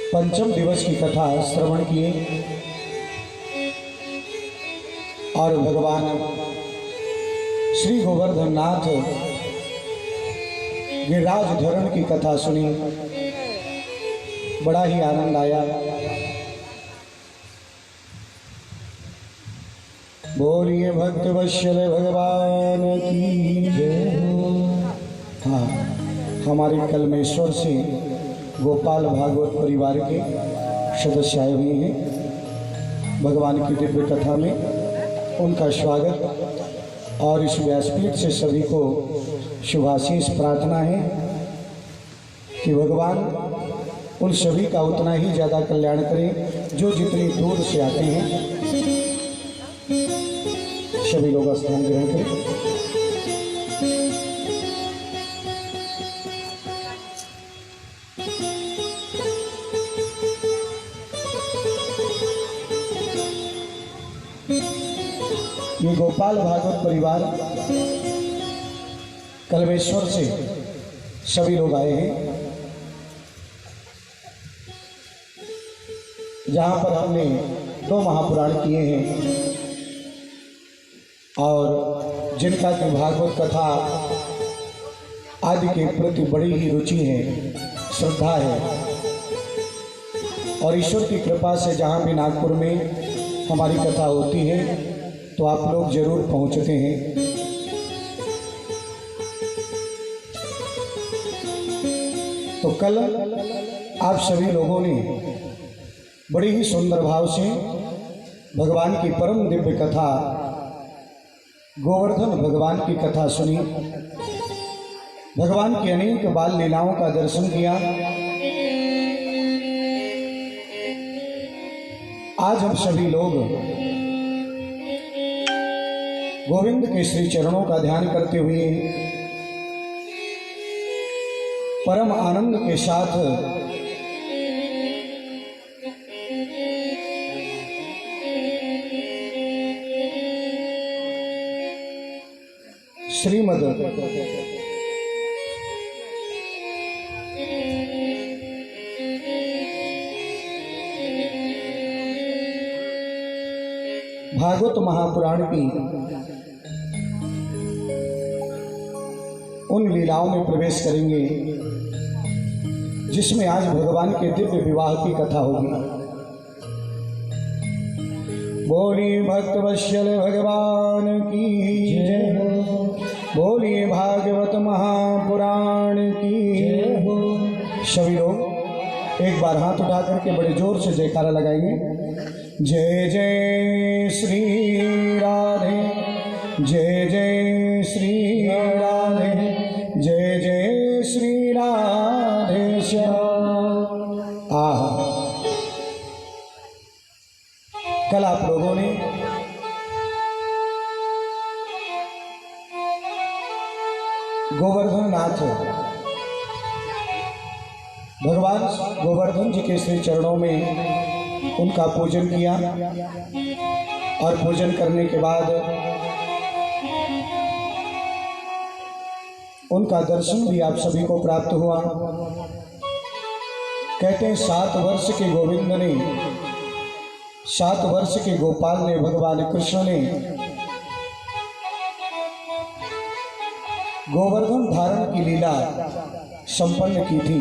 पंचम दिवस की कथा श्रवण किए और भगवान श्री गोवर्धन नाथ गिरिराज धरण की कथा सुनी। बड़ा ही आनंद आया। बोलिए भक्त वत्सल भगवान की जय हो। हाँ, हमारे कलमेश्वर से गोपाल भागवत परिवार के सदस्य आए हुए हैं। भगवान की दिव्य कथा में उनका स्वागत और इस व्यासपीठ से सभी को शुभाशीष प्रार्थना है कि भगवान उन सभी का उतना ही ज़्यादा कल्याण करें जो जितनी दूर से आते हैं। सभी लोग स्थान ग्रहण करें। ये गोपाल भागवत परिवार कलमेश्वर से सभी लोग आए हैं, जहाँ पर हमने 2 महापुराण किए हैं और जिनका की भागवत कथा आदि के प्रति बड़ी ही रुचि है, श्रद्धा है। और ईश्वर की कृपा से जहाँ भी नागपुर में हमारी कथा होती है तो आप लोग जरूर पहुँचते हैं। तो कल आप सभी लोगों ने बड़ी ही सुंदर भाव से भगवान की परम दिव्य कथा गोवर्धन भगवान की कथा सुनी। भगवान की अनेक बाल लीलाओं का दर्शन किया। आज हम सभी लोग गोविंद के श्री चरणों का ध्यान करते हुए परम आनंद के साथ श्रीमद् भागवत महापुराण की उन लीलाओं में प्रवेश करेंगे जिसमें आज भगवान के दिव्य विवाह की कथा होगी। बोलिए भक्त वत्सल भगवान की जय हो। बोलिए भागवत महापुराण की जय हो। सभी लोग एक बार हाथ उठा करके बड़े जोर से जयकारा लगाएंगे। जय जय श्री राधे, जय जय श्री राधे, जय जय श्री राधे श्याम। आहा, कल आप लोगों ने गोवर्धन नाथ भगवान गोवर्धन जी के श्री चरणों में उनका पूजन किया और पूजन करने के बाद उनका दर्शन भी आप सभी को प्राप्त हुआ। कहते हैं 7 वर्ष के गोविंद ने, 7 वर्ष के गोपाल ने, भगवान कृष्ण ने गोवर्धन धारण की लीला संपन्न की थी।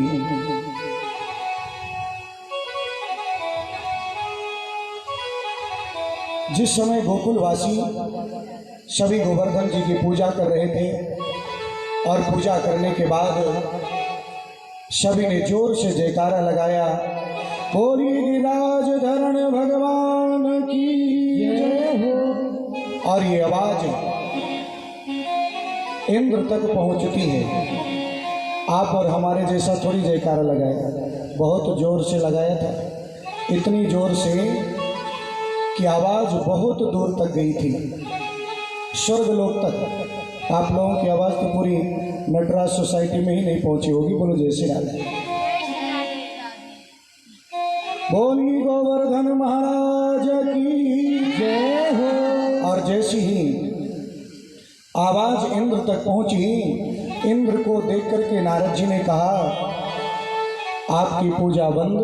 जिस समय गोकुलवासी सभी गोवर्धन जी की पूजा कर रहे थे और पूजा करने के बाद सभी ने जोर से जयकारा लगाया, बोलिए गिरिराज धरण भगवान की जय हो। और ये आवाज इंद्र तक पहुंचती है। आप और हमारे जैसा थोड़ी जयकारा लगाया, बहुत जोर से लगाया था, इतनी जोर से कि आवाज बहुत दूर तक गई थी, स्वर्गलोक तक। आप लोगों की आवाज तो पूरी नटराज सोसाइटी में ही नहीं पहुंची होगी। बोलो जय श्री राधे। बोली गोवर्धन महाराज की जय हो। और जैसी ही आवाज इंद्र तक पहुंची, इंद्र को देख करके नारद जी ने कहा आपकी पूजा बंद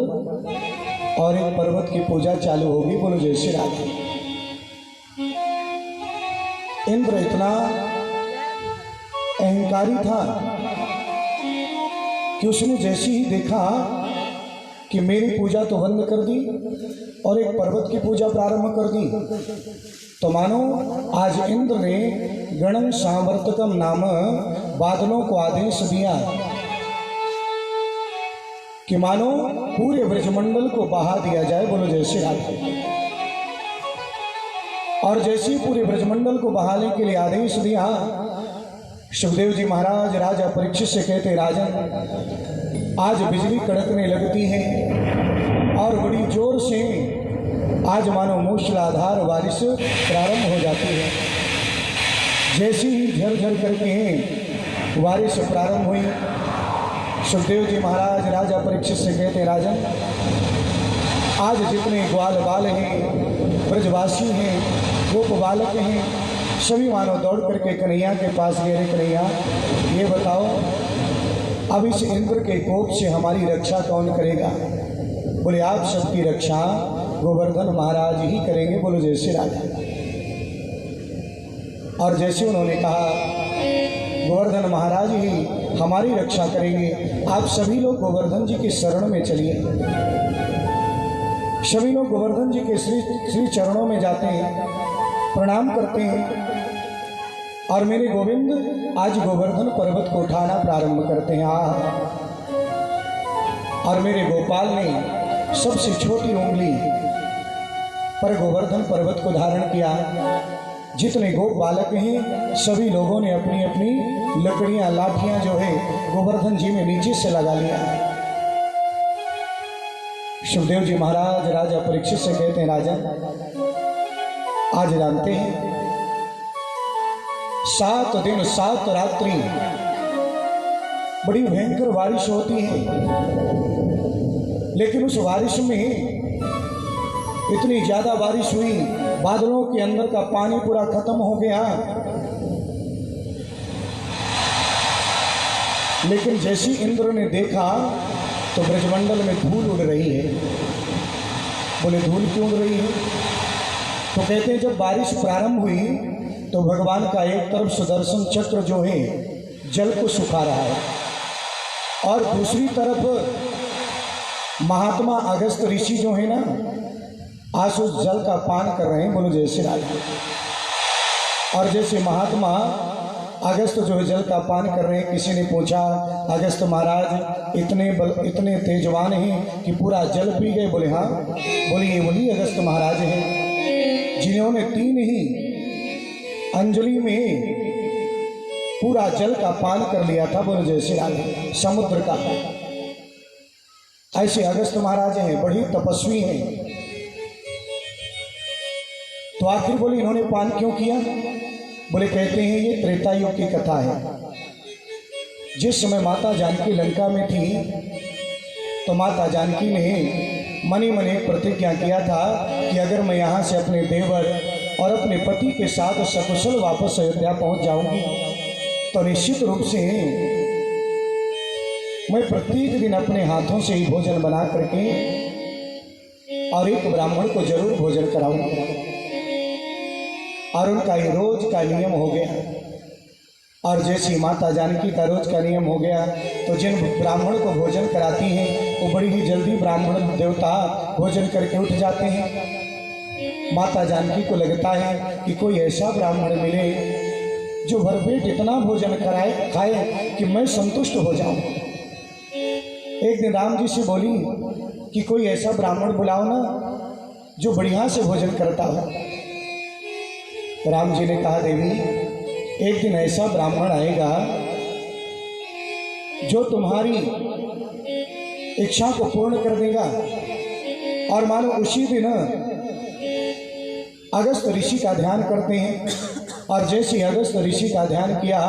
और एक पर्वत की पूजा चालू होगी। बोलो जय श्री राधे। इंद्र इतना अहंकारी था कि उसने जैसे ही देखा कि मेरी पूजा तो बंद कर दी और एक पर्वत की पूजा प्रारंभ कर दी, तो मानो आज इंद्र ने गणं सावर्तकम नाम बादलों को आदेश दिया कि मानो पूरे ब्रजमंडल को बहा दिया जाए। बोलो जय श्री राधे। और जैसे ही पूरे ब्रजमंडल को बहाने के लिए आदेश दिया, सुखदेव जी महाराज राजा परीक्षित से कहते, राजन आज बिजली कड़कने लगती है और बड़ी जोर से आज मानो मूसलाधार बारिश प्रारंभ हो जाती है। जैसे ही झरझर करके बारिश प्रारंभ हुई, सुखदेव जी महाराज राजा परीक्षित से कहते, राजन आज जितने ग्वाल बाल हैं, ब्रजवासी हैं, गोप बालक हैं, सभी मानो दौड़ करके कन्हैया के पास गए। रे कन्हैया, ये बताओ अब इस इंद्र के कोप से हमारी रक्षा कौन करेगा? बोले आप सबकी रक्षा गोवर्धन महाराज ही करेंगे। बोलो जय श्री राधे। और जैसे उन्होंने कहा गोवर्धन महाराज ही हमारी रक्षा करेंगे, आप सभी लोग गोवर्धन जी के शरण में चलिए। सभी लोग गोवर्धन जी के श्री चरणों में जाते हैं, प्रणाम करते हैं और मेरे गोविंद आज गोवर्धन पर्वत को उठाना प्रारंभ करते हैं। और मेरे गोपाल ने सबसे छोटी उंगली पर गोवर्धन पर्वत को धारण किया। जितने गोप बालक हैं सभी लोगों ने अपनी अपनी लकड़ियां लाठियां जो है गोवर्धन जी में नीचे से लगा लिया। सुखदेव जी महाराज राजा परीक्षित से कहते हैं, राजा आज जानते हैं 7 दिन 7 रात्रि बड़ी भयंकर बारिश होती है, लेकिन उस बारिश में इतनी ज्यादा बारिश हुई, बादलों के अंदर का पानी पूरा खत्म हो गया। लेकिन जैसे इंद्र ने देखा तो ब्रजमंडल में धूल उड़ रही है। बोले धूल क्यों उड़ रही है? तो कहते हैं जब बारिश प्रारंभ हुई तो भगवान का एक तरफ सुदर्शन चक्र जो है जल को सुखा रहा है और दूसरी तरफ महात्मा अगस्त ऋषि जो है ना आज उस जल का पान कर रहे हैं। बोलो जय श्री राधे। और जैसे महात्मा अगस्त जो है जल का पान कर रहे हैं, किसी ने पूछा अगस्त महाराज इतने तेजवान हैं कि पूरा जल पी गए? बोले हाँ। बोले ये वही अगस्त महाराज हैं जिन्होंने 3 ही अंजलि में पूरा जल का पान कर लिया था। बोलो जय श्री राधे। समुद्र का ऐसे अगस्त महाराज हैं, बड़ी तपस्वी हैं। तो आखिर बोले इन्होंने पान क्यों किया? बोले कहते हैं ये त्रेता युग की कथा है। जिस समय माता जानकी लंका में थी तो माता जानकी ने मनी मन एक प्रतिज्ञा किया था कि अगर मैं यहाँ से अपने देवर और अपने पति के साथ सकुशल वापस अयोध्या पहुँच जाऊंगी तो निश्चित रूप से मैं प्रत्येक दिन अपने हाथों से ही भोजन बना करके और एक ब्राह्मण को जरूर भोजन कराऊंगा। और उनका ये रोज का नियम हो गया। और जैसी माता जानकी का रोज का नियम हो गया तो जिन ब्राह्मण को भोजन कराती हैं वो बड़ी ही जल्दी ब्राह्मण देवता भोजन करके उठ जाते हैं। माता जानकी को लगता है कि कोई ऐसा ब्राह्मण मिले जो भरपेट इतना भोजन खाए कि मैं संतुष्ट हो जाऊं। एक दिन राम जी से बोली कि कोई ऐसा ब्राह्मण बुलाओ ना जो बढ़िया से भोजन करता हो। राम जी ने कहा देवी एक दिन ऐसा ब्राह्मण आएगा जो तुम्हारी इच्छा को पूर्ण कर देगा। और मानो उसी दिन अगस्त ऋषि का ध्यान करते हैं। और जैसे अगस्त ऋषि का ध्यान किया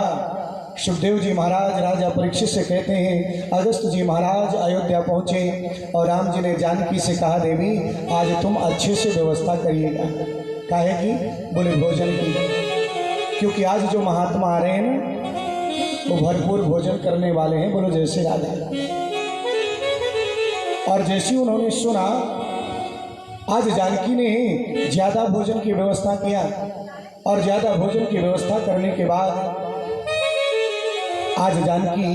सुखदेव जी महाराज राजा परीक्षित से कहते हैं अगस्त जी महाराज अयोध्या पहुँचे और राम जी ने जानकी से कहा देवी आज तुम अच्छे से व्यवस्था करिएगा। काहे की? बोले भोजन की, क्योंकि आज जो महात्मा आ रहे हैं ना वो भरपूर भोजन करने वाले हैं। बोलो जय श्री राधे। और जैसे उन्होंने सुना आज जानकी ने ज्यादा भोजन की व्यवस्था किया और ज्यादा भोजन की व्यवस्था करने के बाद आज जानकी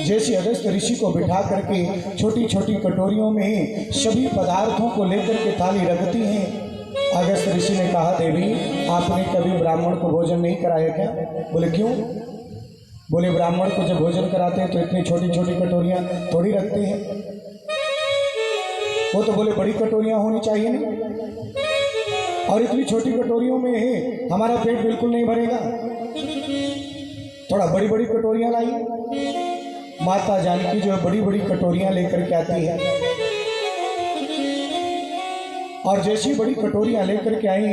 जैसे अगस्त ऋषि को बिठा करके छोटी छोटी कटोरियों में सभी पदार्थों को लेकर के थाली रखती हैं। अगस्त ऋषि ने कहा, देवी आपने कभी ब्राह्मण को भोजन नहीं कराया क्या? बोले क्यों? बोले ब्राह्मण को जब भोजन कराते हैं तो इतनी छोटी छोटी कटोरियां थोड़ी रखते हैं, वो तो बोले बड़ी कटोरियां होनी चाहिए ना, और इतनी छोटी कटोरियों में हमारा पेट बिल्कुल नहीं भरेगा, थोड़ा बड़ी बड़ी कटोरियां लाई। माता जानकी जो बड़ी बड़ी कटोरियां लेकर के आती है और जैसी बड़ी कटोरियां लेकर के आई,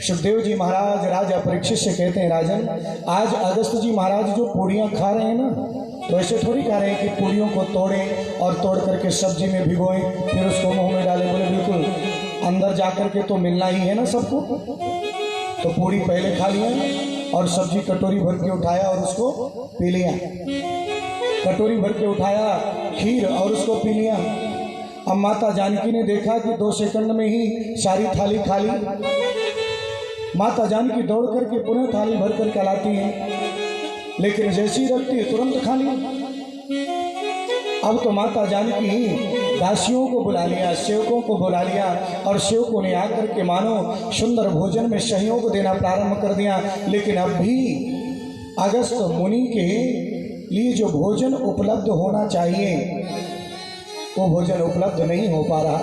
सुखदेव जी महाराज राजा परीक्षित से कहते हैं, राजन आज अगस्त जी महाराज जो पूड़ियां खा रहे हैं ना, तो ऐसे थोड़ी खा रहे हैं कि पूड़ियों को तोड़ें और तोड़ करके सब्जी में भिगोएं फिर उसको मुंह में डालें। बोले बिल्कुल, अंदर जा करके तो मिलना ही है ना सबको। तो पूड़ी पहले खा लिया और सब्जी कटोरी भर के उठाया और उसको पी लिया, कटोरी भर के उठाया खीर और उसको पी लिया। अब माता जानकी ने देखा कि 2 सेकंड में ही सारी थाली खाली। माता जानकी दौड़ करके पुनः थाली भर कर लाती है, लेकिन जैसी रखती है तुरंत खाली। अब तो माता जानकी दासियों को बुला लिया, सेवकों को बुला लिया और सेवकों ने आकर के मानो सुंदर भोजन में सहयोग देना प्रारंभ कर दिया। लेकिन अब भी अगस्त मुनि के लिए जो भोजन उपलब्ध होना चाहिए वो भोजन उपलब्ध नहीं हो पा रहा,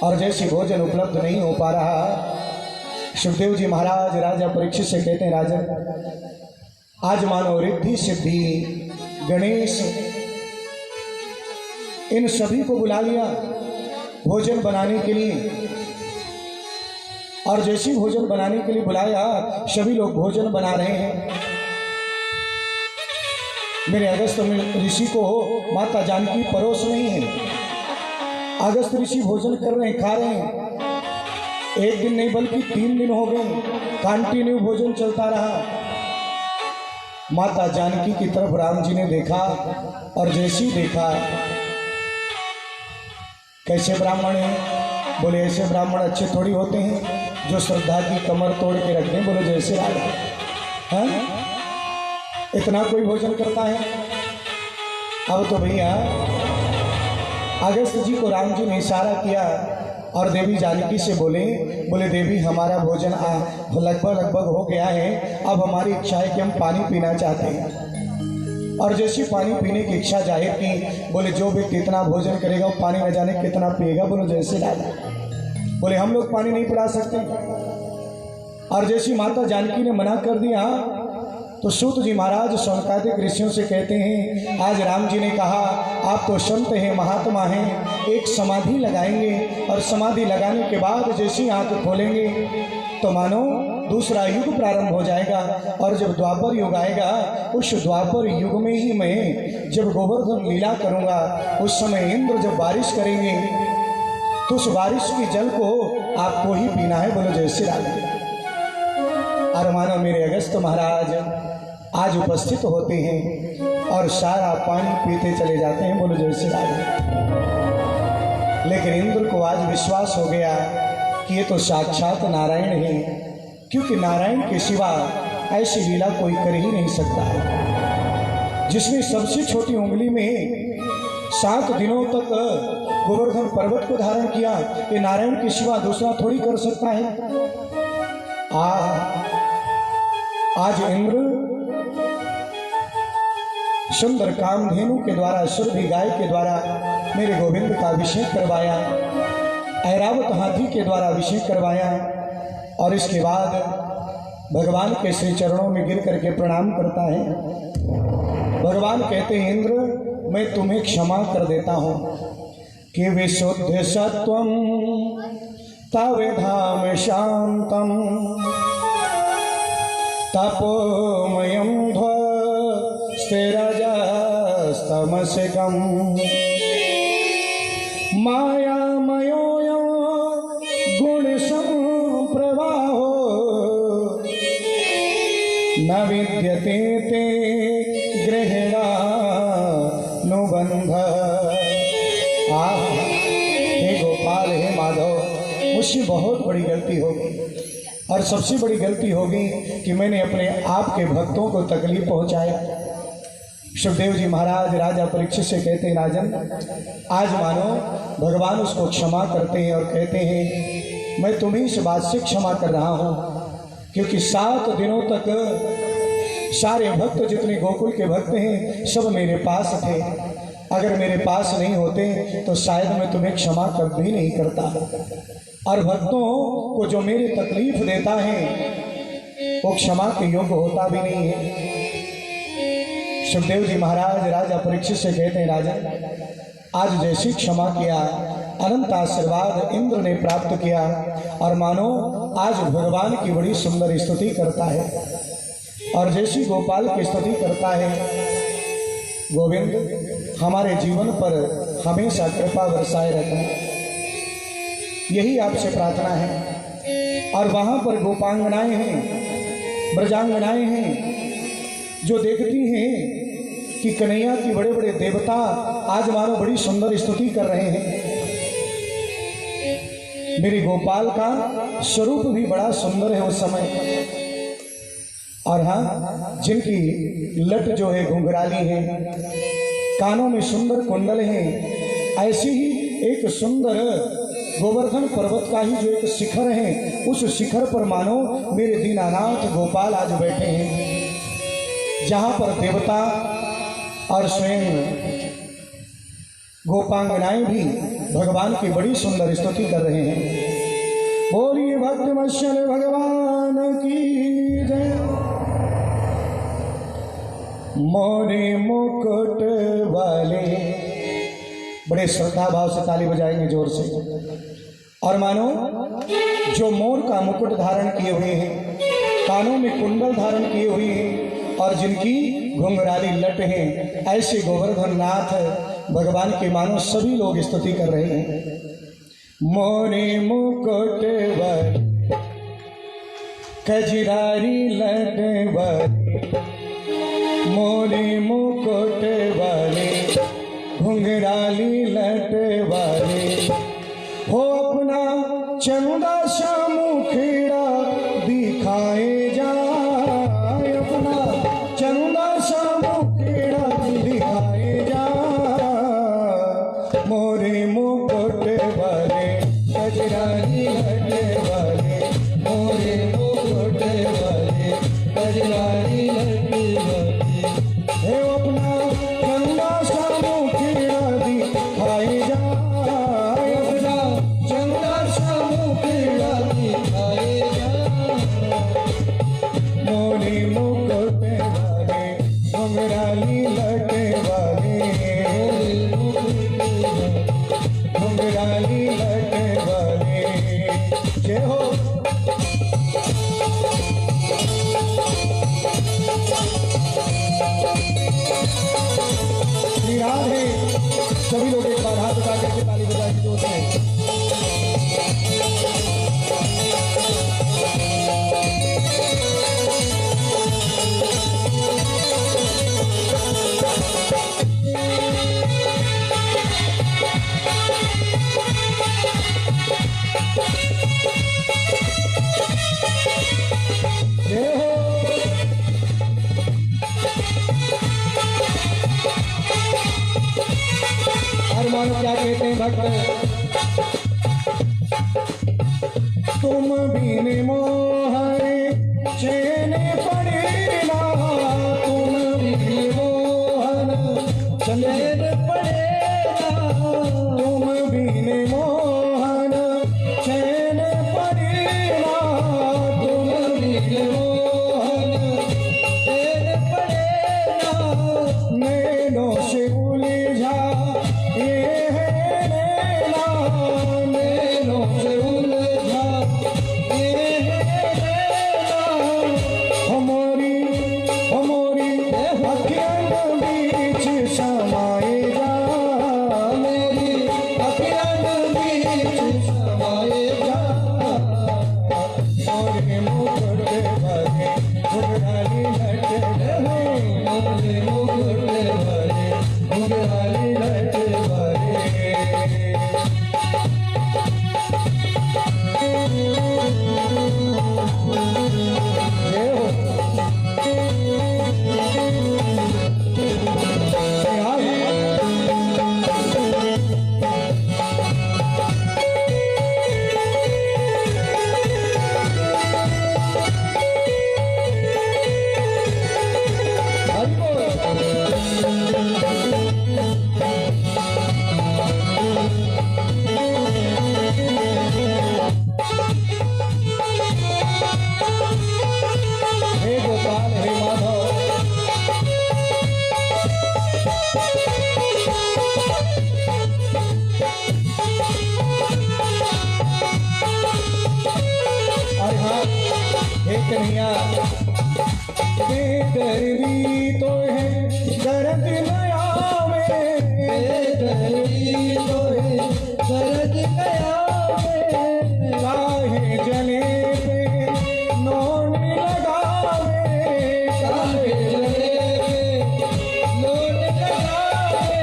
और जैसे भोजन उपलब्ध नहीं हो पा रहा, सुखदेव जी महाराज राजा परीक्षित से कहते हैं, राजन आज मानो रिद्धि सिद्धि गणेश इन सभी को बुला लिया भोजन बनाने के लिए, और जैसे भोजन बनाने के लिए बुलाया सभी लोग भोजन बना रहे हैं। मेरे अगस्त ऋषि को माता जानकी परोस नहीं है, अगस्त ऋषि भोजन कर रहे हैं, खा रहे हैं। एक दिन नहीं बल्कि 3 दिन हो गए कंटिन्यू भोजन चलता रहा। माता जानकी की तरफ राम जी ने देखा और जैसे ही देखा, कैसे ब्राह्मण हैं? बोले ऐसे ब्राह्मण अच्छे थोड़ी होते हैं जो श्रद्धा की कमर तोड़ के रख दें। बोले जैसे राजा हैं, इतना कोई भोजन करता है? अब तो भैया अगस्त जी को राम जी ने इशारा किया और देवी जानकी से बोले देवी हमारा भोजन लगभग हो गया है, अब हमारी इच्छा है कि हम पानी पीना चाहते हैं। और जैसी पानी पीने की इच्छा जाहिर की, बोले जो भी कितना भोजन करेगा वो पानी न जाने कितना पिएगा। बोले जैसे राजा। बोले हम लोग पानी नहीं पिला सकते। और जैसी माता जानकी ने मना कर दिया तो सूत जी महाराज शौनकादिक ऋषियों से कहते हैं, आज राम जी ने कहा आप तो संत हैं, महात्मा हैं, एक समाधि लगाएंगे और समाधि लगाने के बाद जैसी आंख खोलेंगे तो मानो दूसरा युग प्रारंभ हो जाएगा। और जब द्वापर युग आएगा, उस द्वापर युग में ही मैं जब गोवर्धन लीला करूंगा, उस समय इंद्र जब बारिश करेंगे तो उस बारिश के जल को आपको ही पीना है। बोलो जय श्री राम। और मानो मेरे अगस्त महाराज आज उपस्थित होते हैं और सारा पानी पीते चले जाते हैं। बोलो जय श्री राम। लेकिन इंद्र को आज विश्वास हो गया कि ये तो साक्षात नारायण है, क्योंकि नारायण के सिवा ऐसी लीला कोई कर ही नहीं सकता है। जिसने सबसे छोटी उंगली में 7 दिनों तक गोवर्धन पर्वत को धारण किया, ये नारायण के सिवा दूसरा थोड़ी कर सकता है। आज इंद्र सुंदर कामधेनु के द्वारा, सुरभि गाय के द्वारा मेरे गोविंद का अभिषेक करवाया, ऐरावत हाथी के द्वारा अभिषेक करवाया, और इसके बाद भगवान के श्री चरणों में गिर करके प्रणाम करता है। भगवान कहते हैं, इंद्र मैं तुम्हें क्षमा कर देता हूँ कि विशुद्ध सत्वम तवेधाम शांतम तपोमयम स्थिरजस्तमसिकम मायामयोऽयं गुणसंप्रवाहो न विद्यते ते गृह्णानुगतिः। अनुबंध। हे गोपाल, हे माधव, मुझसे बहुत बड़ी गलती होगी और सबसे बड़ी गलती होगी कि मैंने अपने आप के भक्तों को तकलीफ पहुंचाया। सुखदेव जी महाराज राजा परीक्षित से कहते हैं, राजन, आज मानो भगवान उसको क्षमा करते हैं और कहते हैं मैं तुम्हें इस बात से क्षमा कर रहा हूँ क्योंकि 7 दिनों तक सारे भक्त जितने गोकुल के भक्त हैं सब मेरे पास थे। अगर मेरे पास नहीं होते तो शायद मैं तुम्हें क्षमा कभी नहीं करता, और भक्तों को जो मेरी तकलीफ देता है वो क्षमा के योग्य होता भी नहीं है। सुखदेव जी महाराज राजा परीक्षित से कहते हैं, राजन, आज जैसी क्षमा किया अनंत आशीर्वाद इंद्र ने प्राप्त किया और मानो आज भगवान की बड़ी सुंदर स्तुति करता है और जैसी गोपाल की स्तुति करता है। गोविंद हमारे जीवन पर हमेशा कृपा बरसाए रखना, यही आपसे प्रार्थना है। और वहां पर गोपांगनाएं हैं, ब्रजांगनाएं हैं जो देखती हैं कि कन्हैया की बड़े बड़े देवता आज मानो बड़ी सुंदर स्तुति कर रहे हैं। मेरे गोपाल का स्वरूप भी बड़ा सुंदर है उस समय, और हाँ, जिनकी लट जो है घुंघराली है, कानों में सुंदर कुंडल हैं, ऐसी ही एक सुंदर गोवर्धन पर्वत का ही जो एक शिखर है, उस शिखर पर मानो मेरे दीनानाथ गोपाल आज बैठे हैं, जहाँ पर देवता और स्वयं गोपांगनाएं भी भगवान की बड़ी सुंदर स्तुति कर रहे हैं। बोलिए भक्त वत्सल भगवान की जय। मोरे मुकुट वाले, बड़े श्रद्धा भाव से ताली बजाएंगे जोर से। और मानो जो मोर का मुकुट धारण किए हुए हैं, कानों में कुंडल धारण किए हुए हैं और जिनकी घुंघराली लट है, ऐसे गोवर्धन नाथ भगवान के मानो सभी लोग स्तुति कर रहे हैं। मोरे मुकुट वाले, कजरारी लट वाले, मोरे मुकुट वाले, घुंघराली लट वाले, हो अपना चंदा सा मुखड़ा दिखाए जाए, अपना चंदा सा मुखड़ा दिखाए जा। मोरे मुकुट वाले, कजरारी लट वाले, मोरे मुकुट वाले, कजरारी लट वाले, हे अपना चंदा सा मुखड़ा दिखाए जा, अपना चंदा सा मुखड़ा दिखाए जा। मोरे मुकुट वाले, घुंघराली लट वाले, घुंघराली लट वाले, जय हो। श्री राधे। सभी लोग एक बार हाथ उठा करके ताली बजा के जोर से। और मानो क्या कहते हैं भक्त, तुम बिन मोहरे चैन पड़ेगा, तुम बिन मोहन चैन पड़ेगा, तुम बिन मोहन चैन पड़ेगा, तुम बिन मोहन चैन पड़ेगा, नैनों से उलझा ये है नैना, नैनों से उलझा ये है नैना, हमारी हमारी अखियाँ बीच समाए जा, मेरी अखियाँ बीच समाए जा। मोरे मुकुट वाले, घुंघराली लट वाले, मोरे मुकुट वाले, घुंघराली कन्हैया बेदर्दी तो है दर्द नया में, बेदर्दी तो है दर्द नया में, काहे जले पे नौन लगावे, काहे जले पे नौन लगावे,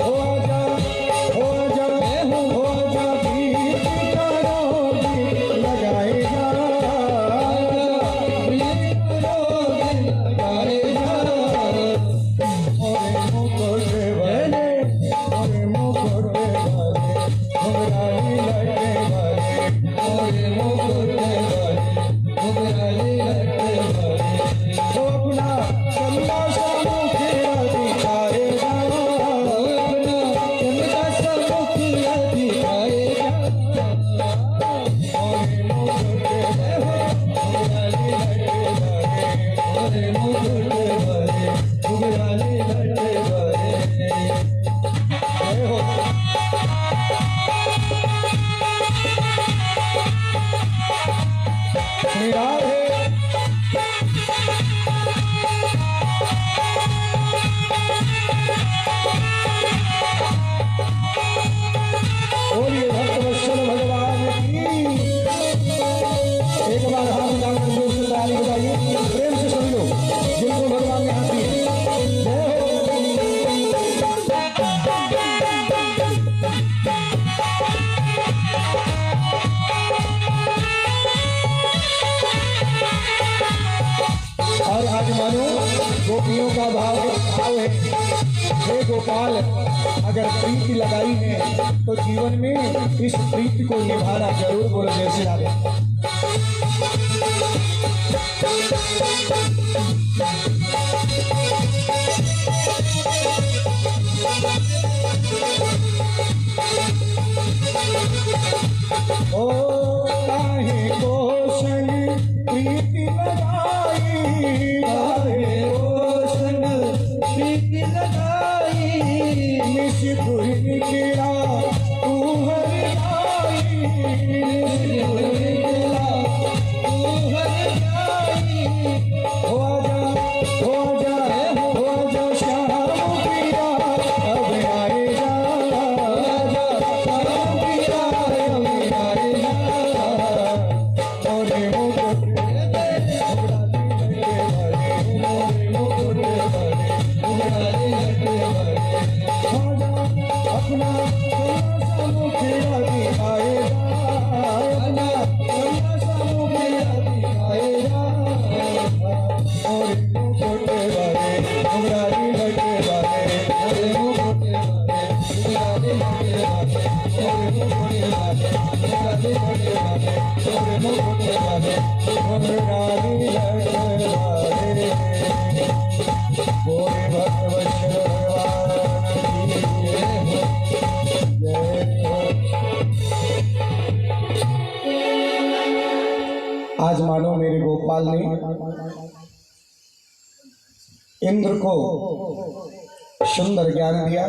हो जा बीत करोगी लगाएगा, प्रेम से सभी लोग जिनको भगवान ने हाथ दिए। और आज मानो गोपियों का भाव है, हे गोपाल अगर प्रीति लगाई है तो जीवन में इस प्रीति को निभाना जरूर बोलो जैसे आगे। ओ काहे को संग प्रीति लगाई, काहे को संग प्रीति लगाई, निष्ठुर निकला तू हरि आई, निष्ठुर निकला तू हरि आई, हो जा श्याम पिया अब आएगा, श्याम पिया अब आएगा, और अपना मुखिया दिखाएगा, अपना मुखिया दिखाएगा, और छोटे वाले उमरारी लगे वाले, और छोटे वाले उमरारी लगे वाले, और छोटे वाले उमरारी लगे वाले, और छोटे वाले उमरारी लगे वाले, बोले भगवत भगवान की जय हो। आज मानो मेरे गोपाल ने इंद्र को सुंदर ज्ञान दिया,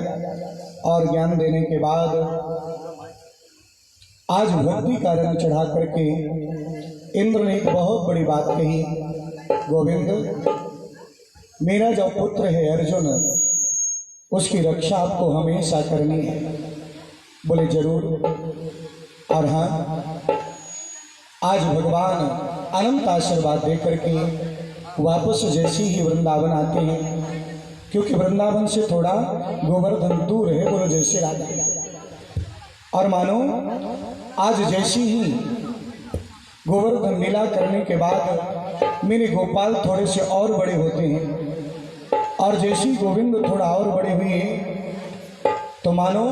और ज्ञान देने के बाद आज भक्ति का रंग चढ़ा करके इंद्र ने एक बहुत बड़ी बात कही, गोविंद मेरा जो पुत्र है अर्जुन उसकी रक्षा आपको हमेशा करनी है। बोले जरूर। और हाँ, आज भगवान अनंत आशीर्वाद दे करके वापस जैसे ही वृंदावन आते हैं क्योंकि वृंदावन से थोड़ा गोवर्धन दूर है। बोलो जय श्री राधे। और मानो आज जैसी ही गोवर्धन लीला करने के बाद मेरे गोपाल थोड़े से और बड़े होते हैं और जैसी गोविंद थोड़ा और बड़े हुए तो मानो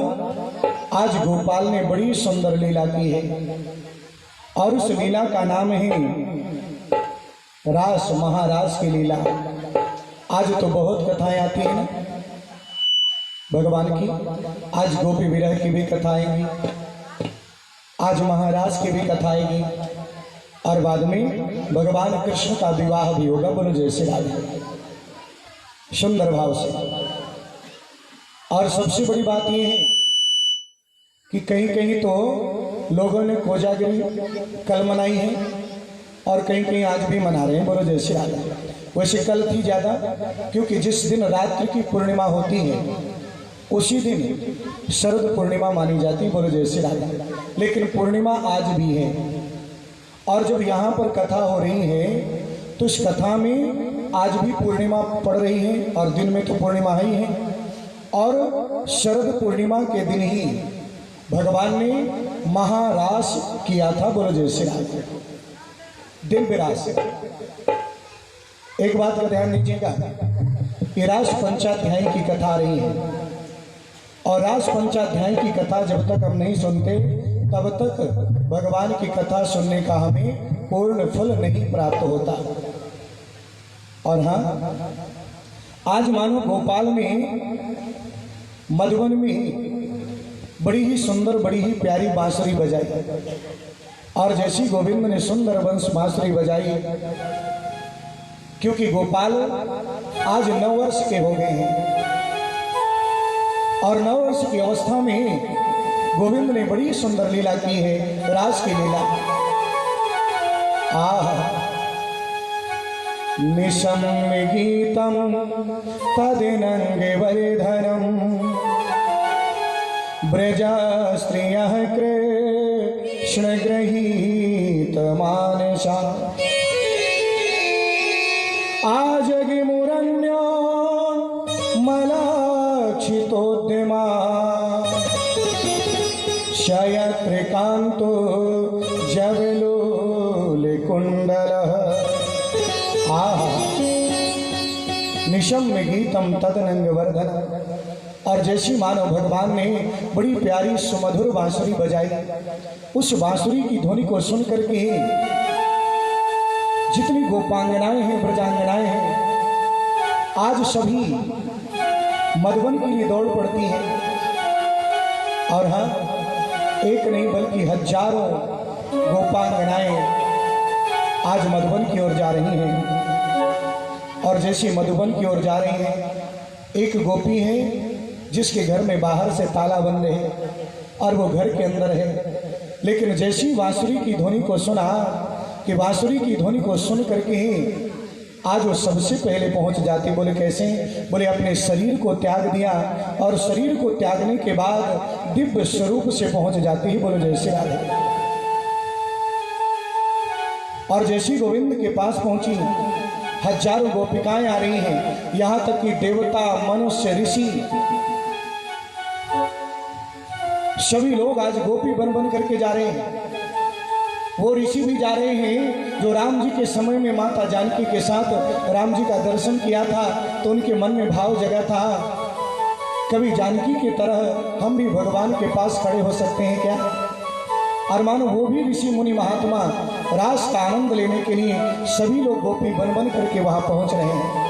आज गोपाल ने बड़ी सुंदर लीला की है और उस लीला का नाम है रास महारास की लीला। आज तो बहुत कथाएं आती हैं भगवान की। आज गोपी विरह की भी कथा आएंगी, आज महाराज की भी कथा आएगी और बाद में भगवान कृष्ण का विवाह भी होगा। बोलो जय श्री राधे। सुंदर भाव से। और सबसे बड़ी बात यह है कि कहीं कहीं तो लोगों ने कोजागिरी कल मनाई है और कहीं कहीं आज भी मना रहे हैं। बोलो जय श्री राधे। वैसे कल थी ज़्यादा, क्योंकि जिस दिन रात्रि की पूर्णिमा होती है उसी दिन शरद पूर्णिमा मानी जाती है। बोलो जय श्री राधे। लेकिन पूर्णिमा आज भी है और जब यहाँ पर कथा हो रही है तो इस कथा में आज भी पूर्णिमा पड़ रही है और दिन में तो पूर्णिमा ही है। और शरद पूर्णिमा के दिन ही भगवान ने महारास किया था। बोलो जय श्री राधे। दिव्य रास। एक बात का ध्यान दीजिएगा, ये रास पंचाध्याय की कथा आ रही है और रास पंचाध्याय की कथा जब तक हम नहीं सुनते तब तक भगवान की कथा सुनने का हमें पूर्ण फल नहीं प्राप्त होता। और हाँ, आज मानो गोपाल ने मधुबन में बड़ी ही सुंदर बड़ी ही प्यारी बांसुरी बजाई और जैसी गोविंद ने सुंदर वंश बांसुरी बजाई, क्योंकि गोपाल आज 9 वर्ष के हो गए हैं और 9 वर्ष की अवस्था में गोविंद ने बड़ी सुंदर लीला की है, रास की लीला। निशम्य गीतम तदिनंगे वर्धनम ब्रजा स्त्रियः कृष्ण गृहीत मानसा आजगि मुरण्यो मलाक्षितोद्यमा शयत्रिकान्तो जवलोलकुण्डलः। निशम्य गीतम तदनंग वर्धन। और जैसी मानव भगवान ने बड़ी प्यारी सुमधुर बांसुरी बजाई, उस बांसुरी की ध्वनि को सुन करके जितनी गोपांगनाएं हैं ब्रजांगनाएं हैं आज सभी मधुबन के लिए दौड़ पड़ती हैं। और हाँ, एक नहीं बल्कि हजारों गोपांगनाएं आज मधुबन की ओर जा रही हैं। और जैसी मधुबन की ओर जा रही हैं, एक गोपी है जिसके घर में बाहर से ताला बंद है और वो घर के अंदर है, लेकिन जैसी बांसुरी की ध्वनि को सुना कि बांसुरी की ध्वनि को सुन करके ही आज वो सबसे पहले पहुंच जाती। बोले कैसे? बोले अपने शरीर को त्याग दिया और शरीर को त्यागने के बाद दिव्य स्वरूप से पहुंच जाती है। बोले जय श्री राधे। और जैसी गोविंद के पास पहुंची, हजारों गोपिकाएं आ रही हैं, यहाँ तक कि देवता मनुष्य ऋषि सभी लोग आज गोपी बन बन करके जा रहे हैं। वो ऋषि भी जा रहे हैं जो राम जी के समय में माता जानकी के साथ राम जी का दर्शन किया था तो उनके मन में भाव जगा था, कभी जानकी की तरह हम भी भगवान के पास खड़े हो सकते हैं क्या। और मानो वो भी ऋषि मुनि महात्मा रास का आनंद लेने के लिए सभी लोग गोपी बन बन करके वहां पहुंच रहे हैं।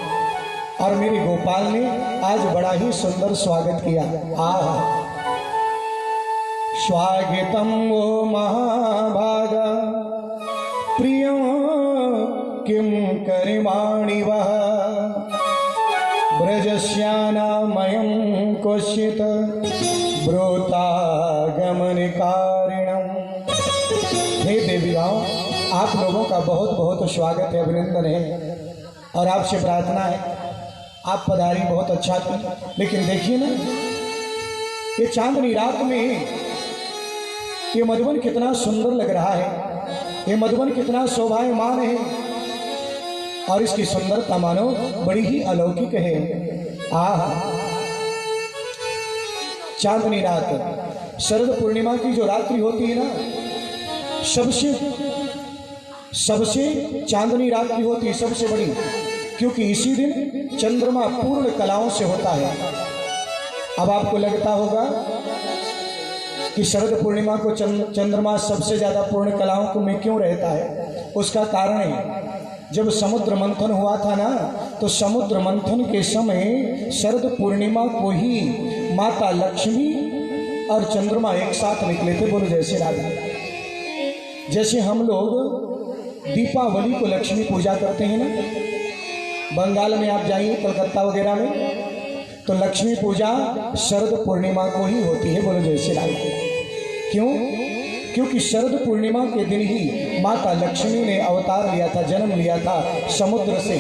और मेरे गोपाल ने आज बड़ा ही सुंदर स्वागत किया। स्वागतम वो महाभागा प्रिय किम करिमाणि वह ब्रजस्यानामयं क्वचित् ब्रूतागमनकारिणम्। हे देवियाओं, आप लोगों का बहुत बहुत स्वागत है, अभिनंदन है और आपसे प्रार्थना है आप पधारी बहुत अच्छा थी। लेकिन देखिए ना, ये चांदनी रात में ये मधुबन कितना सुंदर लग रहा है, ये मधुबन कितना शोभायमान है और इसकी सुंदरता मानो बड़ी ही अलौकिक है। चांदनी रात, शरद पूर्णिमा की जो रात्रि होती है ना, सबसे चांदनी रात्रि होती है, सबसे बड़ी, क्योंकि इसी दिन चंद्रमा पूर्ण कलाओं से होता है। अब आपको लगता होगा कि शरद पूर्णिमा को चंद्रमा सबसे ज्यादा पूर्ण कलाओं में क्यों रहता है? उसका कारण है, जब समुद्र मंथन हुआ था ना, तो समुद्र मंथन के समय शरद पूर्णिमा को ही माता लक्ष्मी और चंद्रमा एक साथ निकले थे। बोलो जैसे राधा। जैसे हम लोग दीपावली को लक्ष्मी पूजा करते हैं ना, बंगाल में आप जाइए, कलकत्ता वगैरह में, तो लक्ष्मी पूजा शरद पूर्णिमा को ही होती है। बोलो जैसे राधा। क्यों? क्योंकि शरद पूर्णिमा के दिन ही माता लक्ष्मी ने अवतार लिया था, जन्म लिया था समुद्र से,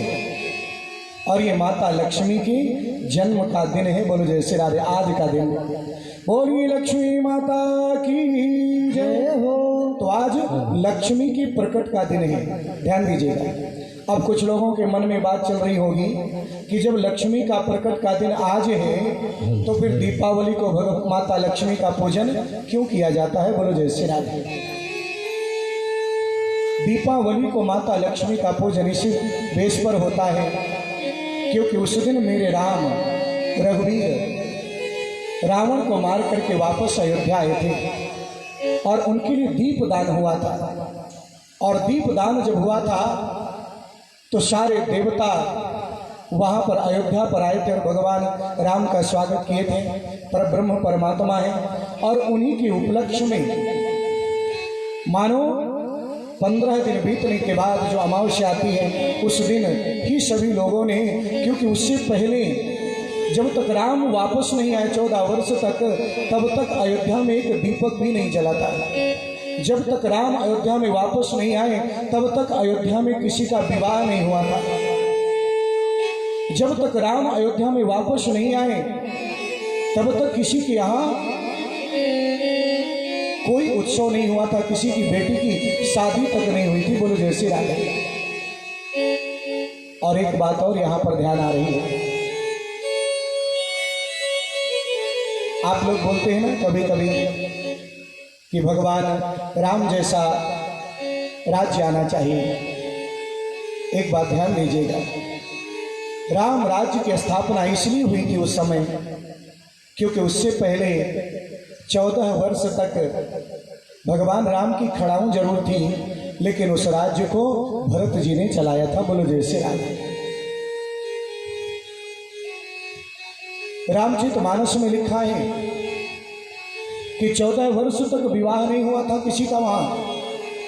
और ये माता लक्ष्मी की जन्म का दिन है। बोलो जय श्री राधे। आज का दिन बोलिए लक्ष्मी माता की जय हो। तो आज लक्ष्मी की प्रकट का दिन है, ध्यान दीजिएगा। अब कुछ लोगों के मन में बात चल रही होगी कि जब लक्ष्मी का प्रकट का दिन आज है, तो फिर दीपावली को भगवत माता लक्ष्मी का पूजन क्यों किया जाता है? बोलो जय श्री राधे। दीपावली को माता लक्ष्मी का पूजन इसी बेस पर होता है, क्योंकि उस दिन मेरे राम रघुवीर रावण को मार करके वापस अयोध्या आए थे, और उनके लिए दीपदान हुआ था। और दीपदान जब हुआ था तो सारे देवता वहां पर अयोध्या पर आए थे और भगवान राम का स्वागत किए थे। पर ब्रह्म परमात्मा है, और उन्हीं के उपलक्ष्य में मानो 15 दिन बीतने के बाद जो अमावस्या आती है, उस दिन ही सभी लोगों ने, क्योंकि उससे पहले जब तक राम वापस नहीं आए 14 वर्ष तक, तब तक अयोध्या में एक दीपक भी नहीं जला था। जब तक राम अयोध्या में वापस नहीं आए, तब तक अयोध्या में किसी का विवाह नहीं हुआ था। जब तक राम अयोध्या में वापस नहीं आए, तब तक किसी के यहाँ कोई उत्सव नहीं हुआ था, किसी की बेटी की शादी तक नहीं हुई थी। बोलो जय श्री राधे। और एक बात और यहाँ पर ध्यान आ रही है, आप लोग बोलते हैं ना कभी कभी कि भगवान राम जैसा राज्य आना चाहिए। एक बात ध्यान दीजिएगा, राम राज्य की स्थापना इसलिए हुई थी उस समय, क्योंकि उससे पहले 14 वर्ष तक भगवान राम की खड़ाऊं जरूर थी, लेकिन उस राज्य को भरत जी ने चलाया था। बोलो जय श्री राम। रामचरितमानस में लिखा है कि 14 वर्ष तक विवाह नहीं हुआ था किसी का, वहां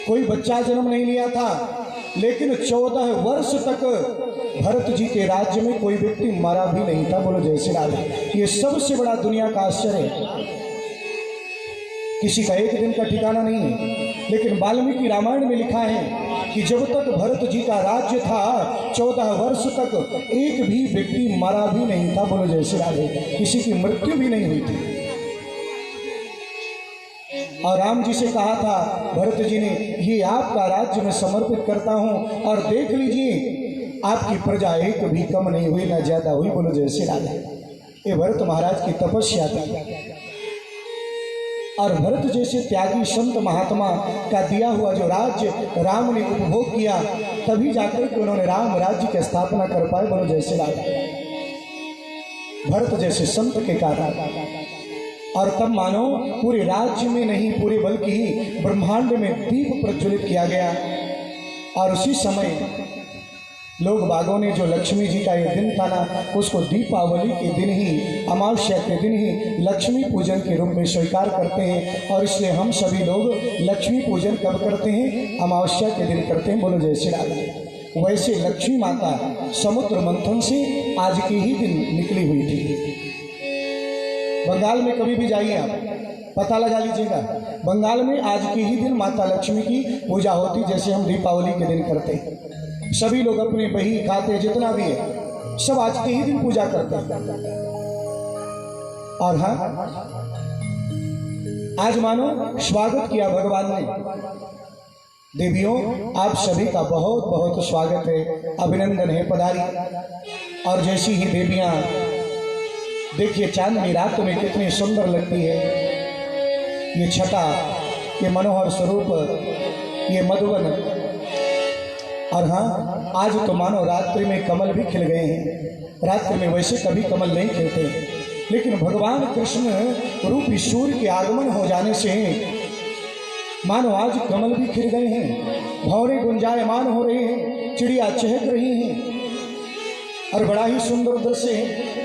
कोई बच्चा जन्म नहीं लिया था, लेकिन 14 वर्ष तक भरत जी के राज्य में कोई व्यक्ति मरा भी नहीं था। बोलो जय श्री राम। ये सबसे बड़ा दुनिया का आश्चर्य है, किसी का एक दिन का ठिकाना नहीं है। लेकिन वाल्मीकि रामायण में लिखा है कि जब तक भरत जी का राज्य था, 14 वर्ष तक एक भी व्यक्ति मरा भी नहीं था। बोलो जय श्री राधे। किसी की मृत्यु भी नहीं हुई थी। और राम जी से कहा था भरत जी ने, ये आपका राज्य मैं समर्पित करता हूं, और देख लीजिए आपकी प्रजा एक भी कम नहीं हुई, ना ज्यादा हुई। बोलो जय श्री राधे। ये भरत महाराज की तपस्या थी, और भरत जैसे त्यागी संत महात्मा का दिया हुआ जो राज्य राम ने उपभोग किया, तभी जाकर के उन्होंने राम राज्य की स्थापना कर पाए। बोलो जय श्री राधे। भरत जैसे संत के कारण, और तब मानो पूरे राज्य में नहीं, पूरे बल्कि ब्रह्मांड में दीप प्रज्वलित किया गया। और उसी समय लोग बागों ने जो लक्ष्मी जी का ये दिन था ना, उसको दीपावली के दिन ही, अमावस्या के दिन ही लक्ष्मी पूजन के रूप में स्वीकार करते हैं। और इसलिए हम सभी लोग लक्ष्मी पूजन कब करते हैं? अमावस्या के दिन करते हैं। बोलो जय श्री राम। वैसे लक्ष्मी माता समुद्र मंथन से आज के ही दिन निकली हुई थी। बंगाल में कभी भी जाइए आप, पता लगा लीजिएगा, बंगाल में आज के ही दिन माता लक्ष्मी की पूजा होती, जैसे हम दीपावली के दिन करते हैं। सभी लोग अपने बही खाते जितना भी है, सब आज के ही दिन पूजा करते हैं। और हाँ, आज मानो स्वागत किया भगवान ने। देवियों, आप सभी का बहुत बहुत स्वागत है, अभिनंदन है, पधारी। और जैसी ही देवियां देखिए चांदनी रात में कितनी सुंदर लगती है ये छटा, ये मनोहर स्वरूप, ये मधुवन। और हाँ, आज तो मानो रात्रि में कमल भी खिल गए हैं। रात्रि में वैसे कभी कमल नहीं खिलते, लेकिन भगवान कृष्ण रूपी सूर्य के आगमन हो जाने से मानो आज कमल भी खिल गए हैं, भंवरे गुंजायमान हो रहे हैं, चिड़िया चहक रही हैं और बड़ा ही सुंदर दृश्य है।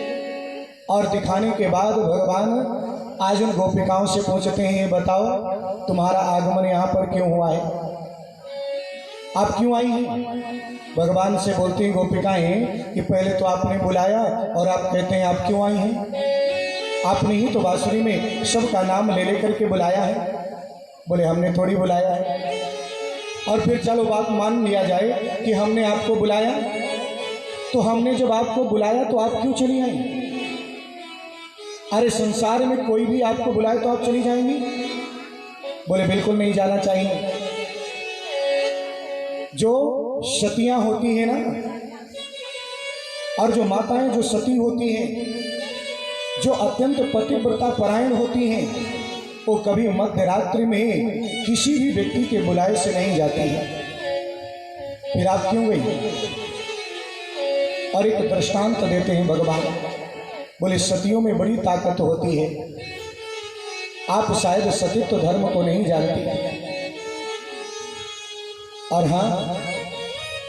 और दिखाने के बाद भगवान आज उन गोपिकाओं से पूछते हैं, बताओ तुम्हारा आगमन यहाँ पर क्यों हुआ है, आप क्यों आई हैं? भगवान से बोलती हैं गोपिकाएं कि पहले तो आपने बुलाया और आप कहते हैं आप क्यों आई हैं? आपने ही तो बांसुरी में सबका नाम ले लेकर के बुलाया है। बोले हमने थोड़ी बुलाया है। और फिर चलो बात मान लिया जाए कि हमने आपको बुलाया, तो हमने जब आपको बुलाया तो आप क्यों चली आई? अरे संसार में कोई भी आपको बुलाए तो आप चली जाएंगी? बोले बिल्कुल नहीं जाना चाहिए। जो सतियां होती हैं ना, और जो माताएं जो सती होती हैं, जो अत्यंत पतिव्रता परायण होती हैं, वो कभी मध्य रात्रि में किसी भी व्यक्ति के बुलाए से नहीं जाती है। फिर आप क्यों गई? और एक दृष्टांत देते हैं भगवान, बोले सतियों में बड़ी ताकत होती है। आप शायद सतीत्व धर्म को नहीं जानती। और हाँ,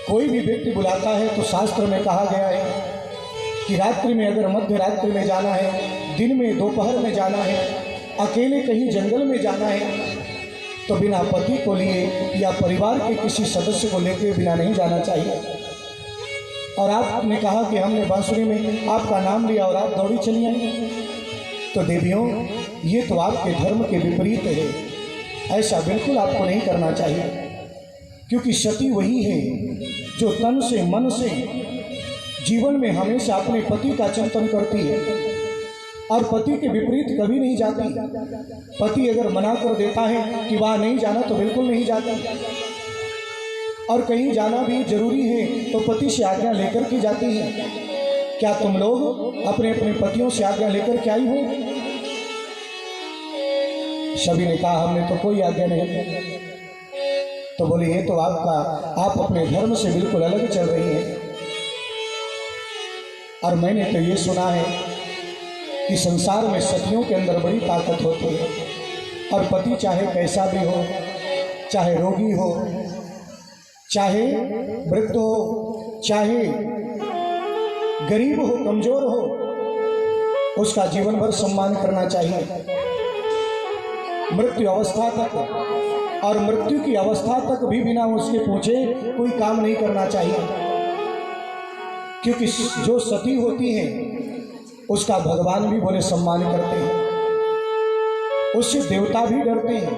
कोई भी व्यक्ति बुलाता है तो शास्त्र में कहा गया है कि रात्रि में अगर मध्य रात्रि में जाना है, दिन में दोपहर में जाना है, अकेले कहीं जंगल में जाना है, तो बिना पति को लिए या परिवार के किसी सदस्य को लेकर बिना नहीं जाना चाहिए। और आपने कहा कि हमने बांसुरी में आपका नाम लिया और आप दौड़ी चली आई, तो देवियों ये तो आपके धर्म के विपरीत है। ऐसा बिल्कुल आपको नहीं करना चाहिए, क्योंकि सती वही है जो तन से मन से जीवन में हमेशा अपने पति का चिंतन करती है और पति के विपरीत कभी नहीं जाती। पति अगर मना कर देता है कि वहाँ नहीं जाना तो बिल्कुल नहीं जाती, और कहीं जाना भी जरूरी है तो पति से आज्ञा लेकर के जाती है। क्या तुम लोग अपने अपने पतियों से आज्ञा लेकर के आई हो? सभी ने कहा हमने तो कोई आज्ञा नहीं। तो बोले ये तो आप अपने धर्म से बिल्कुल अलग चल रही हैं। और मैंने तो ये सुना है कि संसार में सतियों के अंदर बड़ी ताकत होती है, और पति चाहे कैसा भी हो, चाहे रोगी हो, चाहे वृद्ध हो, चाहे गरीब हो, कमजोर हो, उसका जीवन भर सम्मान करना चाहिए मृत्यु अवस्था तक। और मृत्यु की अवस्था तक भी बिना उसके पूछे कोई काम नहीं करना चाहिए, क्योंकि जो सती होती है उसका भगवान भी बोले सम्मान करते हैं, उससे देवता भी डरते हैं।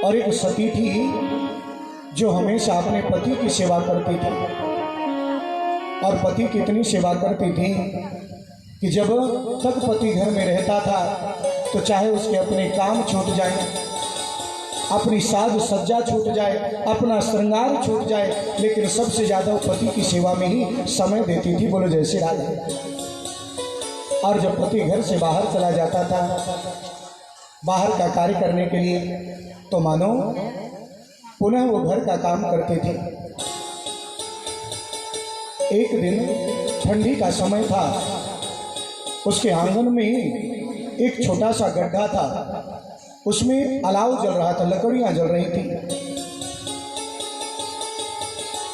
और एक सती थी जो हमेशा अपने पति की सेवा करती थी, और पति की इतनी सेवा करती थी कि जब तक पति घर में रहता था तो चाहे उसके अपने काम छूट जाए, अपनी साज सज्जा छूट जाए, अपना श्रृंगार छूट जाए, लेकिन सबसे ज़्यादा पति की सेवा में ही समय देती थी। बोलो जय श्री राधे। और जब पति घर से बाहर चला जाता था बाहर का कार्य करने के लिए, तो मानो पुनः वो घर का काम करते थे। एक दिन ठंडी का समय था, उसके आंगन में एक छोटा सा गड्ढा था, उसमें अलाव जल रहा था, लकड़ियां जल रही थी।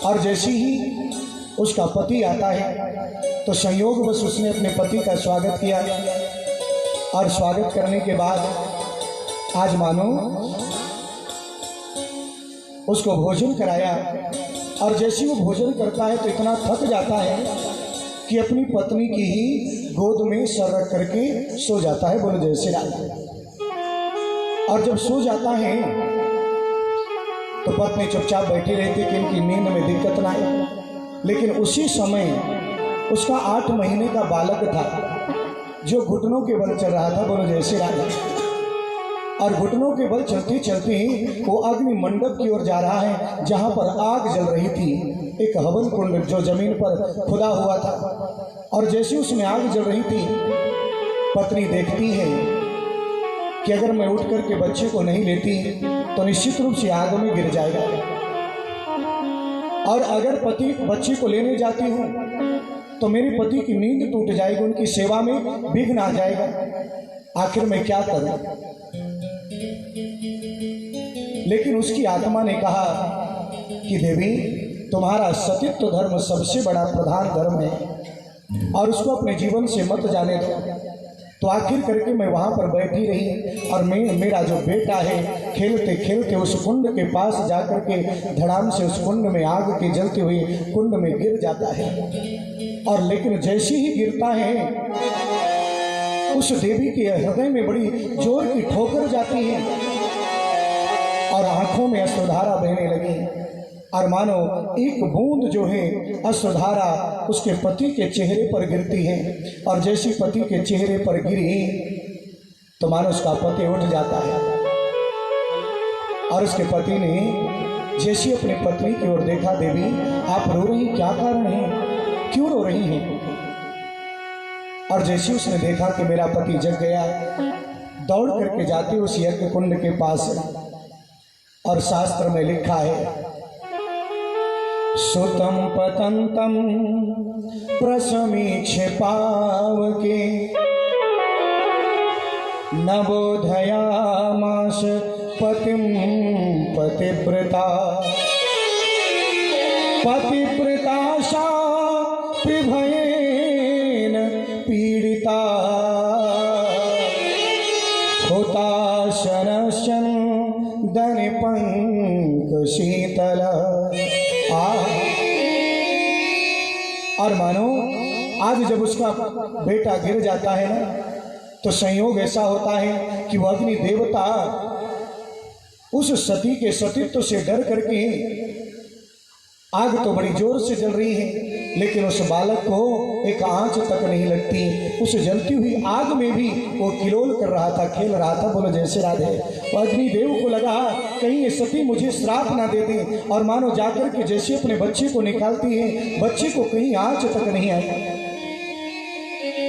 और जैसे ही उसका पति आता है तो संयोगवश उसने अपने पति का स्वागत किया, और स्वागत करने के बाद आज मानो उसको भोजन कराया। और जैसे वो भोजन करता है तो इतना थक जाता है कि अपनी पत्नी की ही गोद में सर रख करके सो जाता है। बोलो जय श्री राम। और जब सो जाता है तो पत्नी चुपचाप बैठी रहती कि इनकी नींद में दिक्कत ना आए। लेकिन उसी समय उसका 8 महीने का बालक था जो घुटनों के बल चल रहा था। बोलो जय श्री राम। और घुटनों के बल चलती चलती वो अग्नि मंडप की ओर जा रहा है, जहां पर आग जल रही थी। एक हवन कुंड जो जमीन पर खुदा हुआ था, और जैसे उसमें आग जल रही थी, पत्नी देखती है कि अगर मैं उठ करके बच्चे को नहीं लेती तो निश्चित रूप से आग में गिर जाएगा, और अगर पति बच्चे को लेने जाती हूँ तो मेरे पति की नींद टूट जाएगी, उनकी सेवा में विघ्न आ जाएगा, आखिर मैं क्या करूं। लेकिन उसकी आत्मा ने कहा कि देवी, तुम्हारा सतीत्व धर्म सबसे बड़ा प्रधान धर्म है और उसको अपने जीवन से मत जाने दो। तो आखिर करके मैं वहां पर बैठी रही और मेरा जो बेटा है खेलते खेलते उस कुंड के पास जाकर के धड़ाम से उस कुंड में आग के जलते हुए कुंड में गिर जाता है। और लेकिन जैसे ही गिरता है उस देवी के हृदय में बड़ी जोर की ठोकर जाती है और आंखों में अश्रुधारा बहने लगी, और मानो एक बूंद जो है अश्रुधारा उसके पति के चेहरे पर गिरती है, और जैसी पति के चेहरे पर गिरी तो मानो उसका पति उठ जाता है। और उसके पति ने जैसी अपनी पत्नी की ओर देखा, देवी आप रो रही, क्या कारण है, क्यों रो रही हैं? और जैसे उसने देखा कि मेरा पति जग गया, दौड़ करके जाते उस यज्ञ कुंड के पास, और शास्त्र में लिखा है सुतम पतंतम प्रसमीक्ष्य पावके नवोधयामास पतिम पतिव्रता सा विभयेन पीड़िता हुताशनशन दनिपंक शीतल। और मानो आज जब उसका बेटा गिर जाता है ना, तो संयोग ऐसा होता है कि वह अग्नि देवता उस सती के सतीत्व से डर करके, आग तो बड़ी जोर से जल रही है लेकिन उस बालक को एक आंच तक नहीं लगती, उस जलती हुई आग में भी वो किलोल कर रहा था, खेल रहा था। बोलो जैसे राधे। अग्निदेव को लगा कहीं ये सती मुझे श्राप ना दे दे, और मानो जाकर के जैसे अपने बच्चे को निकालती है, बच्चे को कहीं आंच तक नहीं आई।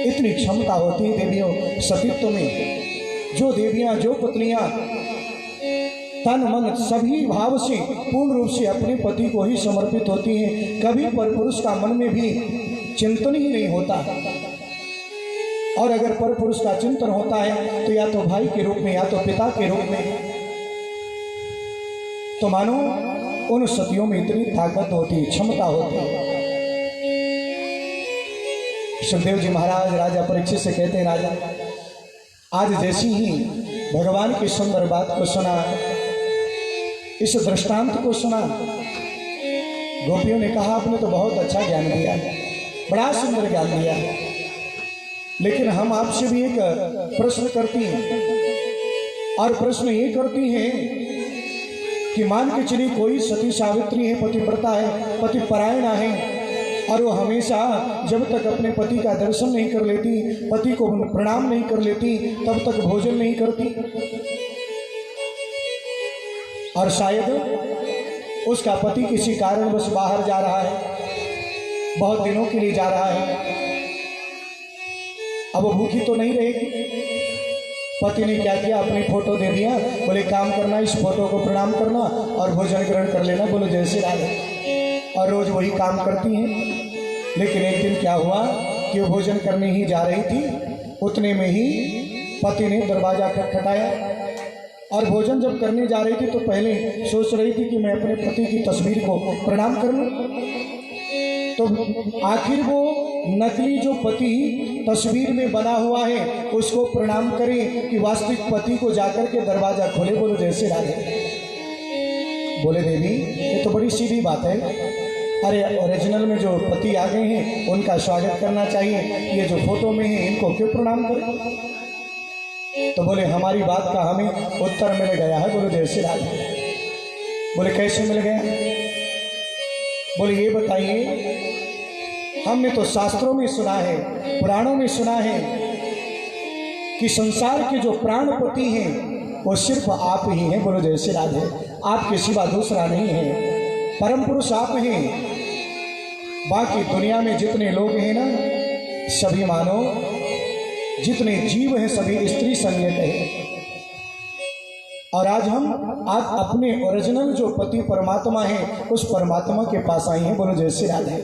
इतनी क्षमता होती है देवियों सतीत्व में। जो देवियां, जो पत्नियां तन मन सभी भाव से पूर्ण रूप से अपने पति को ही समर्पित होती हैं, कभी परपुरुष का मन में भी चिंतन ही नहीं होता, और अगर परपुरुष का चिंतन होता है तो या तो भाई के रूप में या तो पिता के रूप में। तो मानो उन सतियों में इतनी ताकत होती है, क्षमता होती है। सुखदेव जी महाराज राजा परीक्षित से कहते हैं, राजा आज जैसी ही भगवान की सुंदर बात को सुना, इस दृष्टांत को सुना, गोपियों ने कहा आपने तो बहुत अच्छा ज्ञान दिया, बड़ा सुंदर ज्ञान दिया, लेकिन हम आपसे भी एक प्रश्न करती हैं। और प्रश्न ये करती हैं कि मान के चलिए कोई सती सावित्री है, पतिव्रता है, पति परायण है, और वो हमेशा जब तक अपने पति का दर्शन नहीं कर लेती, पति को प्रणाम नहीं कर लेती, तब तक भोजन नहीं करती, और शायद उसका पति किसी कारणवश बाहर जा रहा है, बहुत दिनों के लिए जा रहा है, अब वो भूखी तो नहीं रहेगी। पति ने क्या किया, अपनी फोटो दे दिया, बोले काम करना, इस फोटो को प्रणाम करना और भोजन ग्रहण कर लेना। बोलो जय श्री राधे। और रोज वही काम करती हैं। लेकिन एक दिन क्या हुआ कि वो भोजन करने ही जा रही थी, उतने में ही पति ने दरवाजा खटखटाया, और भोजन जब करने जा रही थी तो पहले सोच रही थी कि मैं अपने पति की तस्वीर को प्रणाम कर लूं, तो आखिर वो नकली जो पति तस्वीर में बना हुआ है उसको प्रणाम करे कि वास्तविक पति को जाकर के दरवाजा खोले। बोलो जैसे राधे। बोले देवी ये तो बड़ी सीधी बात है, अरे ओरिजिनल में जो पति आ गए हैं उनका स्वागत करना चाहिए, ये जो फोटो में है इनको क्यों प्रणाम करें। तो बोले हमारी बात का हमें उत्तर मिल गया है। बोलो जय श्री राधे। बोले कैसे मिल गया? बोले ये बताइए, हमने तो शास्त्रों में सुना है, पुराणों में सुना है कि संसार के जो प्राणपति हैं वो सिर्फ आप ही हैं। बोलो जय श्री राधे। आपके सिवा दूसरा नहीं है, परम पुरुष आप हैं। बाकी दुनिया में जितने लोग हैं ना, सभी मानो जितने जीव हैं सभी स्त्री संज्ञक है। और आज अपने ओरिजिनल जो पति परमात्मा है उस परमात्मा के पास आए हैं। बोलो जय श्री राधे।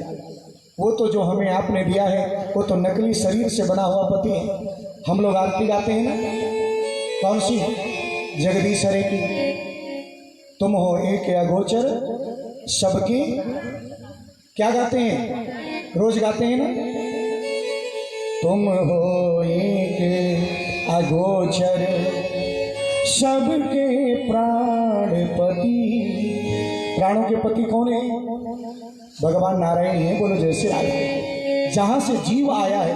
वो तो जो हमें आपने दिया है वो तो नकली शरीर से बना हुआ पति है। हम लोग आरती गाते हैं ना, कौन सी? जगदीश हरे की। तुम हो एक अगोचर सबकी, क्या गाते हैं? रोज गाते हैं ना, तुम हो एक अगोचर सबके प्राणपति। प्राणों के पति कौन है? भगवान नारायण ही है। बोलो जय श्री राधे। जहां से जीव आया है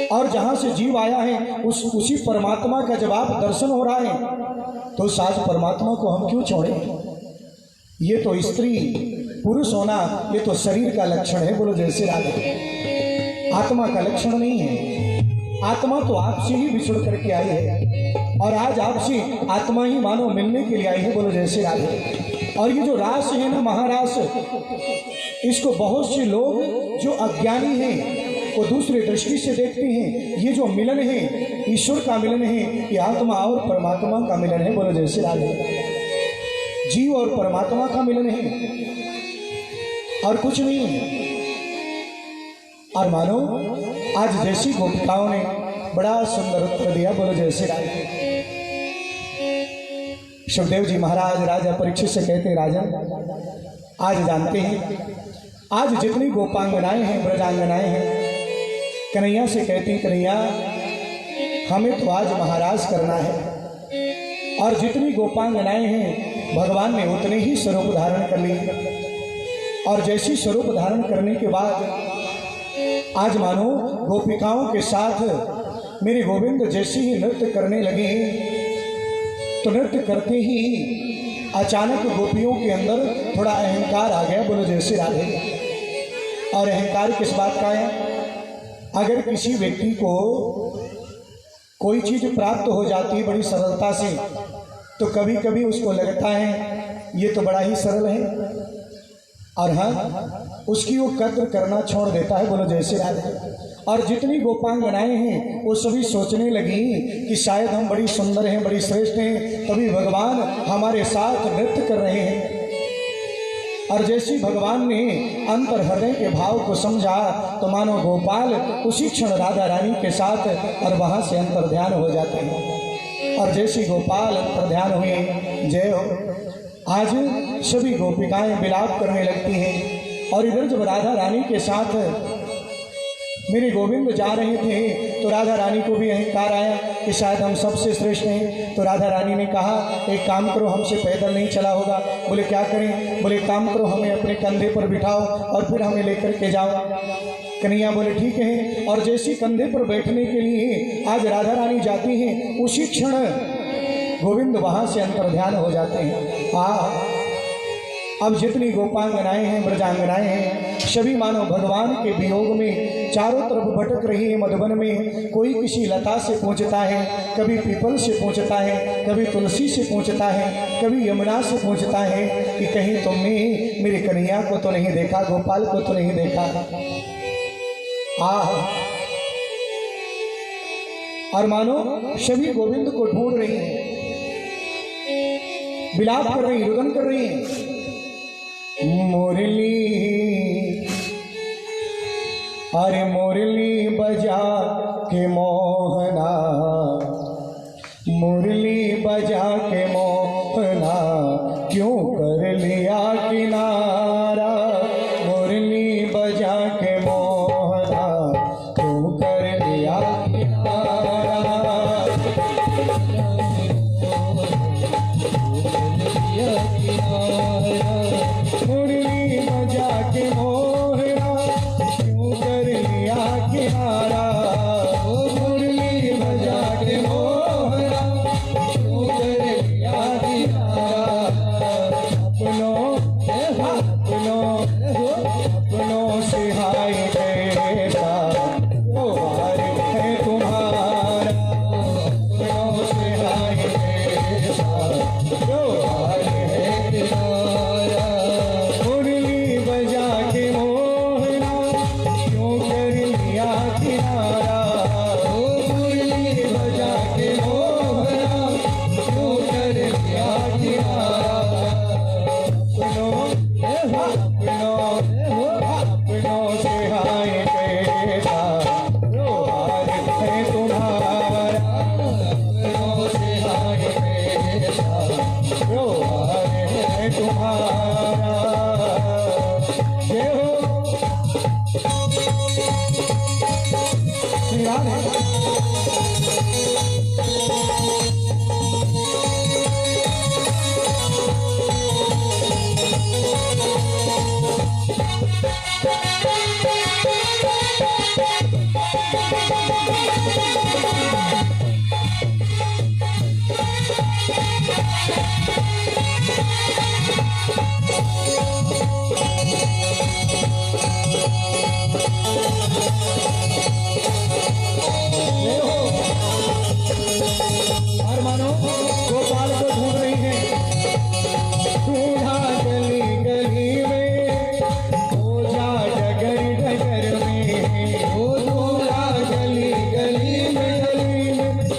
और जहां से जीव आया है उसी परमात्मा का जब आप दर्शन हो रहा है तो साज परमात्मा को हम क्यों छोड़े? ये तो स्त्री पुरुष होना ये तो शरीर का लक्षण है। बोलो जय श्री राधे। आत्मा का लक्षण नहीं है। आत्मा तो आपसे ही बिछुड़ करके आई है और आज आपसे आत्मा ही मानो मिलने के लिए आई है। बोलो जय श्री राधे। और ये जो रास है ना, महारास, इसको बहुत से लोग जो अज्ञानी हैं वो दूसरे दृष्टि से देखते हैं। ये जो मिलन है ईश्वर का मिलन है, ये आत्मा और परमात्मा का मिलन है। बोलो जय श्री राधे। जीव और परमात्मा का मिलन है और कुछ नहीं है। और मानो आज जैसी गोपिकाओं ने बड़ा सुंदर उत्तर दिया। बोलो जय श्री राधे। सुखदेव जी महाराज राजा परीक्षित से कहते हैं, राजन आज जानते हैं आज जितनी गोपांगनाएं हैं ब्रजांगनाएं हैं, कन्हैया से कहती कन्हैया हमें तो आज महाराज करना है। और जितनी गोपांगनाएं हैं भगवान ने उतने ही स्वरूप धारण कर लिए। और जैसी स्वरूप धारण करने के बाद आज मानो गोपिकाओं के साथ मेरे गोविंद जैसे ही नृत्य करने लगे तो नृत्य करते ही अचानक गोपियों के अंदर थोड़ा अहंकार आ गया। बोलो जय श्री राधे। और अहंकार किस बात का है? अगर किसी व्यक्ति को कोई चीज प्राप्त हो जाती है बड़ी सरलता से तो कभी कभी उसको लगता है ये तो बड़ा ही सरल है और हाँ उसकी वो कद्र करना छोड़ देता है। बोलो जय श्री राधे। और जितनी गोपांगनाएं हैं वो सभी सोचने लगी कि शायद हम बड़ी सुंदर हैं, बड़ी श्रेष्ठ हैं, तभी भगवान हमारे साथ नृत्य कर रहे हैं। और जैसी भगवान ने अंतर हृदय के भाव को समझा तो मानो गोपाल उसी क्षण राधा रानी के साथ और वहां से अंतर ध्यान हो जाते हैं। और जैसी गोपाल अंतर ध्यान हुए, जय हो, आज सभी गोपिकाएं विलाप करने लगती हैं। और इधर जब राधा रानी के साथ मेरे गोविंद जा रहे थे तो राधा रानी को भी अहंकार आया कि शायद हम सबसे श्रेष्ठ हैं। तो राधा रानी ने कहा एक काम करो, हमसे पैदल नहीं चला होगा। बोले क्या करें? बोले काम करो, हमें अपने कंधे पर बिठाओ और फिर हमें लेकर के जाओ। कन्हैया बोले ठीक है। और जैसी कंधे पर बैठने के लिए आज राधा रानी जाती हैं उसी क्षण गोविंद वहां से अंतर ध्यान हो जाते हैं। अब जितनी गोपांगनाएं हैं ब्रजांगनाएं हैं सभी मानो भगवान के वियोग में चारों तरफ भटक रही है मधुबन में। कोई किसी लता से पूछता है, कभी पीपल से पूछता है, कभी तुलसी से पूछता है, कभी यमुना से पूछता है कि कहीं तुमने मेरे कन्हैया को तो नहीं देखा, गोपाल को तो नहीं देखा। और मानो सभी गोविंद को ढूंढ रही है, विलाप कर रही, रुदन कर रही है। मुरली अरे मुरली बजा के मोहना, मुरली बजा के मोहना क्यों कर लिया किनारा। मुरली बजा के मोहना क्यों कर लिया किनारा। मुरली बजा के मोहना क्यों कर लिया किनारा। और मानो गोपाल को ढूंढ रही है। ढूंढा गली गली में, खोजा डगर डगर में, ओ ढूंढा गली गली में,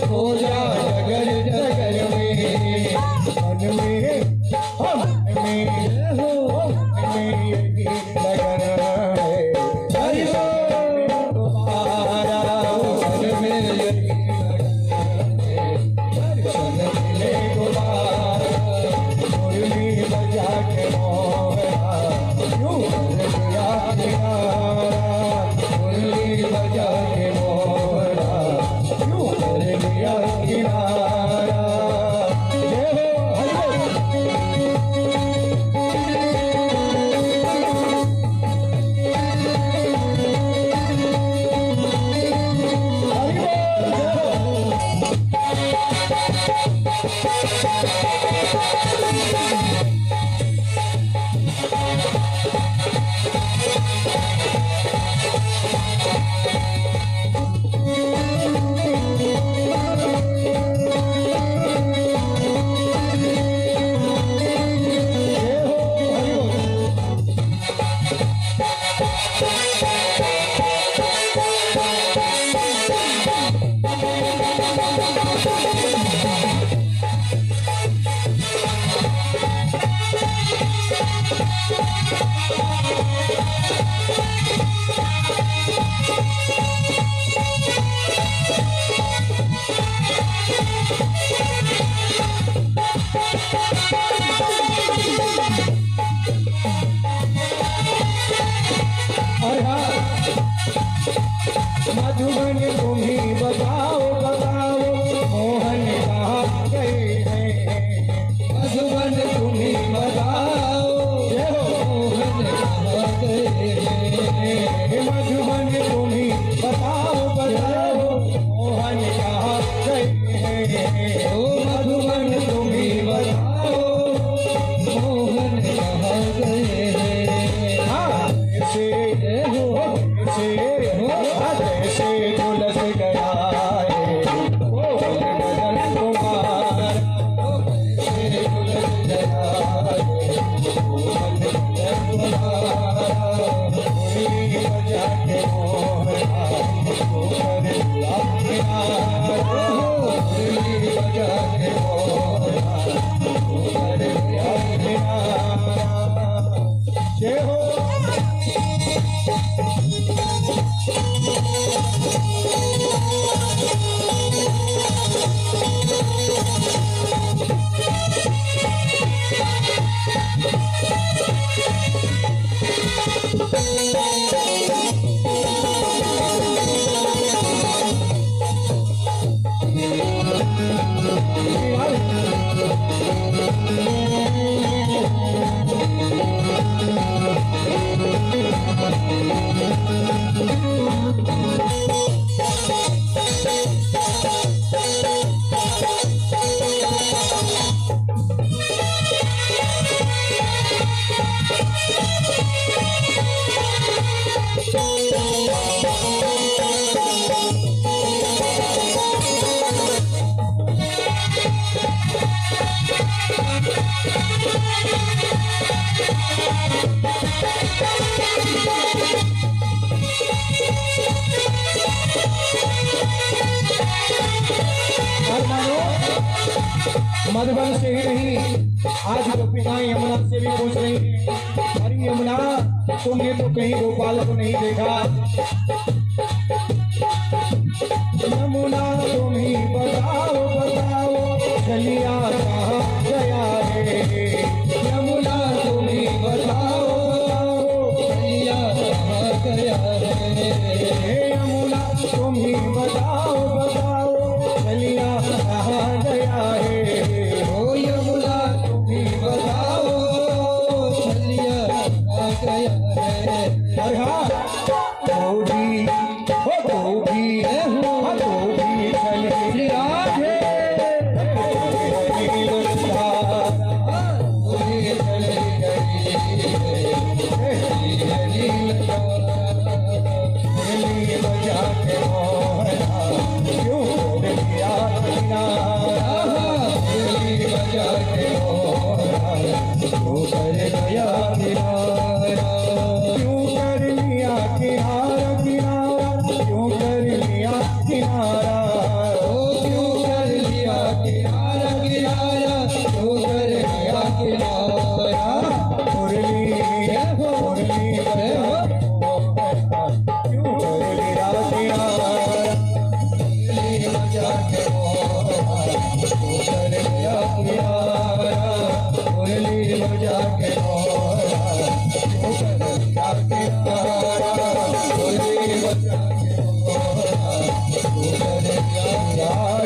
खोजा डगर डगर में। मन में मन में हो मन में यही लगन है, हरि बोल तुम्हारा मन में यही बजा के मोहरा, यूं कर दिया किनारा, मुरली बजा के मोहरा, यूं कर दिया किनारा। जय हो हरि मधुबन तुम ही बताओ बताओ, मोहन कहाँ गए हैं। मधुबन तुम ही बताओ, मोहन कहाँ गए हैं। मधुबन तुम ही बताओ बताओ, मोहन कहाँ गए हैं। ओ मधुबन तुम ही बताओ, मोहन कहाँ गए हैं। हाँ से हो से झुलस गया है वो बदन तुम्हारा, से झुलस गया है वो बदन तुम्हारा। मुरली बजा के मोहरा, वो कर दिया किनारा, मुरली बजा के मोहरा, वो कर दिया किनारा। जय हो मधुबन से ही नहीं, आज गोपिकाएं यमुना से भी पूछ रही हैं, अरे यमुना तुमने तो कहीं गोपाल को नहीं देखा। यमुना तुम ही बताओ बताओ, चलिया कहाँ गया है। यमुना तुम ही बताओ बताओ, चलिया कहाँ गया है। यमुना तुम ही बताओ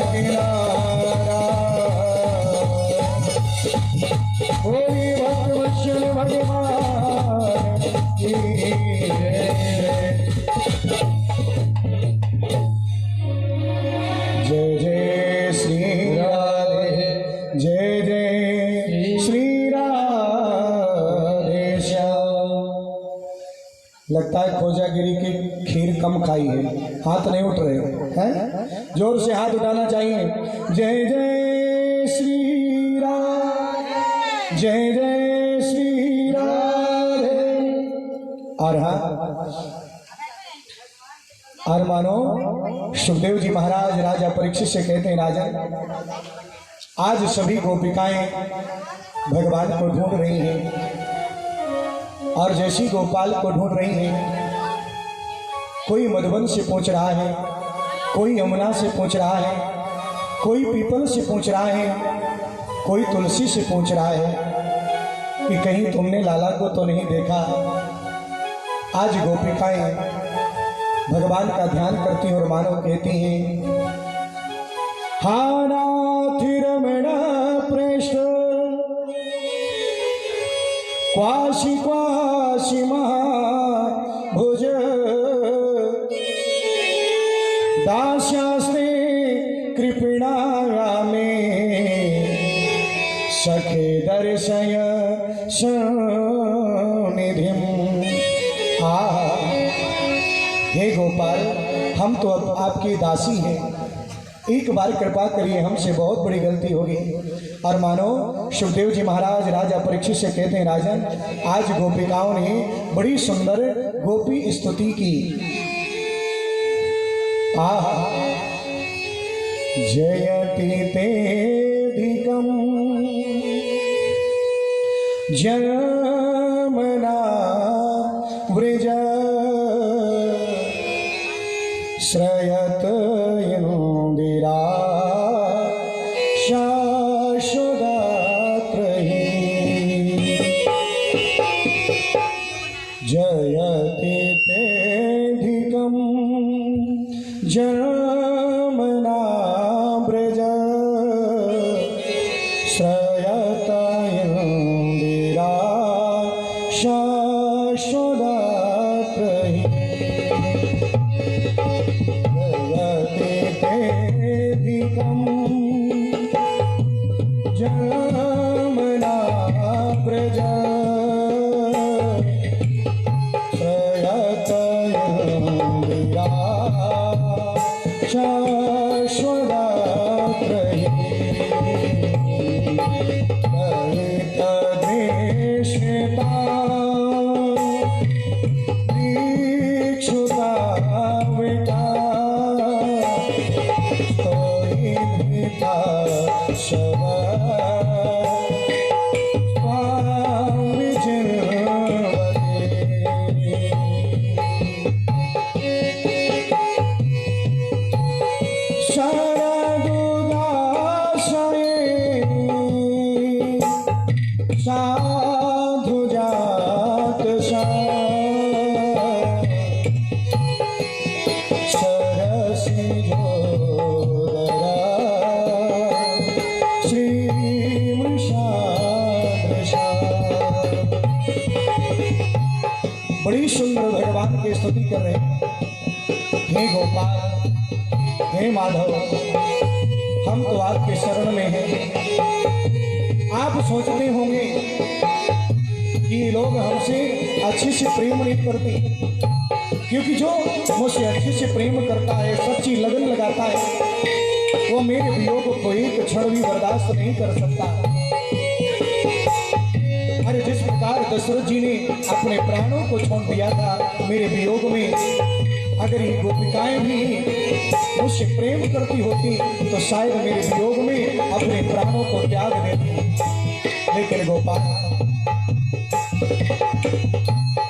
किनारा। कोई भक्त वत्सल भगवान की जय जय श्री राधे, जय जय श्री राधे श्याम। लगता है खोजागिरी की खीर कम खाई है, हाथ नहीं उठ रहे हैं, जोर से हाथ उठाना चाहिए। जय जय श्री राधे, जय जय श्री राधे। और मानो सुखदेव जी महाराज राजा परीक्षित से कहते हैं, राजन आज सभी गोपिकाएं भगवान को ढूंढ रही हैं, और जैसी गोपाल को ढूंढ रही हैं, कोई मधुबन से पूछ रहा है, कोई यमुना से पूछ रहा है, कोई पीपल से पूछ रहा है, कोई तुलसी से पूछ रहा है कि कहीं तुमने लाला को तो नहीं देखा। आज गोपिकाएं भगवान का ध्यान करती हैं और मानो कहती हैं, हानाथ रमण पृष्ठ क्वाशी क्वाशी महाभुज दास्यास्ते कृपणा में सखे दर्शय सनिधिम। हे गोपाल, हम तो अब आपकी दासी हैं, एक बार कृपा करिए, हमसे बहुत बड़ी गलती होगी। और मानो सुखदेव जी महाराज राजा परीक्षित से कहते हैं, राजन आज गोपिकाओं ने बड़ी सुंदर गोपी स्तुति की। जयति तेधिकं जयमना व्रज श्रयत इंदिरा शाश्वदात्रहि। जयति तेधिकं जयमना व्रज श्रयत इंदिरा शाश्वदात्रहि। जयमना व्रज श्रयत इंदिरा शाश्वदात्रहि। ललितदेशिता दीक्षुता विटा शव साधु जात सरसी जोदरा श्री मृषादृशा। बड़ी सुंदर भगवान की स्तुति कर रहे हैं। हे गोपाल, हे माधव, हम तो आपके शरण में हैं। आप सोचते होंगे कि लोग हमसे अच्छे से प्रेम नहीं करते, क्योंकि जो मुझसे अच्छे से प्रेम करता है, सच्ची लगन लगाता है, वो मेरे वियोग को एक क्षण भी बर्दाश्त नहीं कर सकता। अरे जिस प्रकार दशरथ जी ने अपने प्राणों को छोड़ दिया था मेरे वियोग में, अगर ये गोपिकाएं भी मुझसे प्रेम करती होती तो शायद मेरे वियोग में अपने प्राणों को त्याग देती। लेकिन गोपाल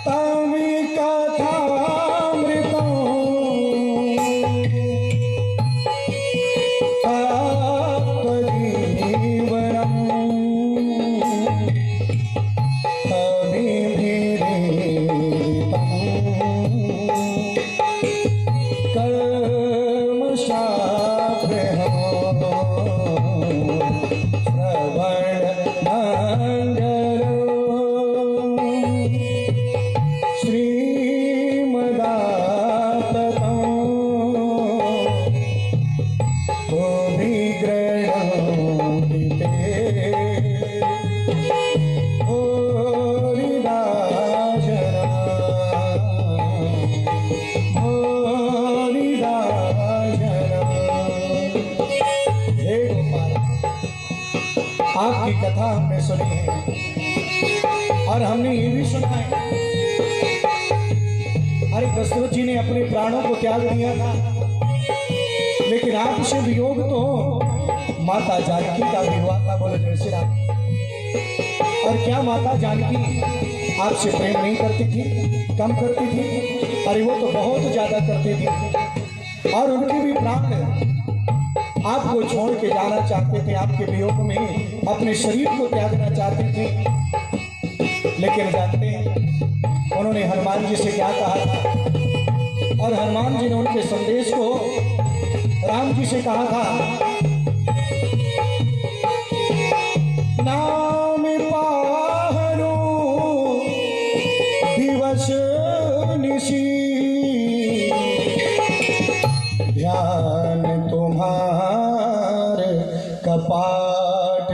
तमी कथामृतं तत्त्वजीवनम् अभिभिरीडितं कर्मशास्त्रम् को भी ग्रहणोदिते आपकी कथा हमने सुनी है और हमने ये भी सुना है, अरे दशरथ जी ने अपने प्राणों को त्याग दिया था, लेकिन आपसे वियोग तो माता जानकी का भी हुआ था। बोलो जय श्री राम। और क्या माता जानकी आपसे प्रेम नहीं करती थी, कम करती थी? अरे वो तो बहुत ज्यादा करती थी, और उनके भी प्राण आपको छोड़ के जाना चाहते थे, आपके वियोग में अपने शरीर को त्यागना चाहते थे। लेकिन जानते हैं उन्होंने हनुमान जी से क्या कहा था? और हनुमान जी ने उनके संदेश को राम जी से कहा था, नाम पाहरो दिवस निशी ध्यान तुम्हार कपाट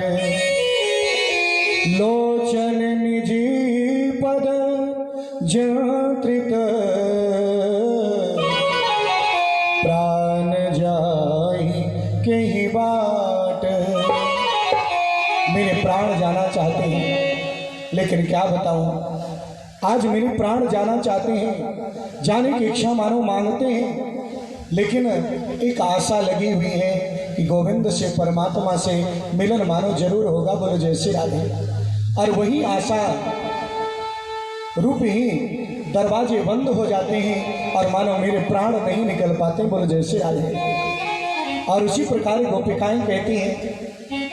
लोचन निजी पद जंत्रित प्राण जाई के ही बाट। मेरे प्राण जाना चाहते हैं, लेकिन क्या बताऊं, आज मेरे प्राण जाना चाहते हैं, जाने की इच्छा मानो मांगते हैं, लेकिन एक आशा लगी हुई है कि गोविंद से, परमात्मा से मिलन मानो जरूर होगा। बोलो जय श्री राधे। और वही आशा रूप ही दरवाजे बंद हो जाते हैं और मानो मेरे प्राण नहीं निकल पाते। बोलो जय श्री राधे। और उसी प्रकार गोपिकाएं कहती हैं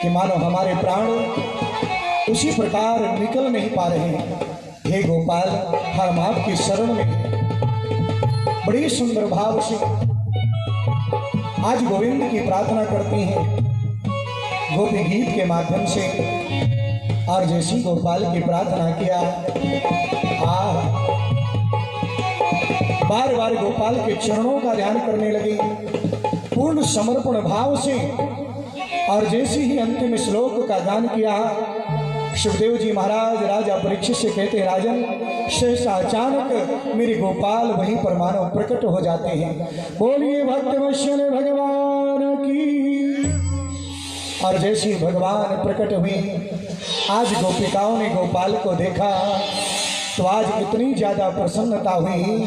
कि मानो हमारे प्राण उसी प्रकार निकल नहीं पा रहे हैं। हे गोपाल, हम आपकी शरण में बड़ी सुंदर भाव से आज गोविंद की प्रार्थना करती हैं गोपी गीत के माध्यम से। और जैसी गोपाल की प्रार्थना किया, बार बार गोपाल के चरणों का ध्यान करने लगी पूर्ण समर्पण भाव से। और जैसे ही अंतिम श्लोक का गान किया, सुखदेव जी महाराज राजा परीक्षित से कहते हैं, राजन, सहसा अचानक मेरे गोपाल वहीं पर मानव प्रकट हो जाते हैं। बोलिए भक्तवत्सल भगवान की। और जैसे ही भगवान प्रकट हुए, आज गोपिकाओं ने गोपाल को देखा तो आज इतनी ज्यादा प्रसन्नता हुई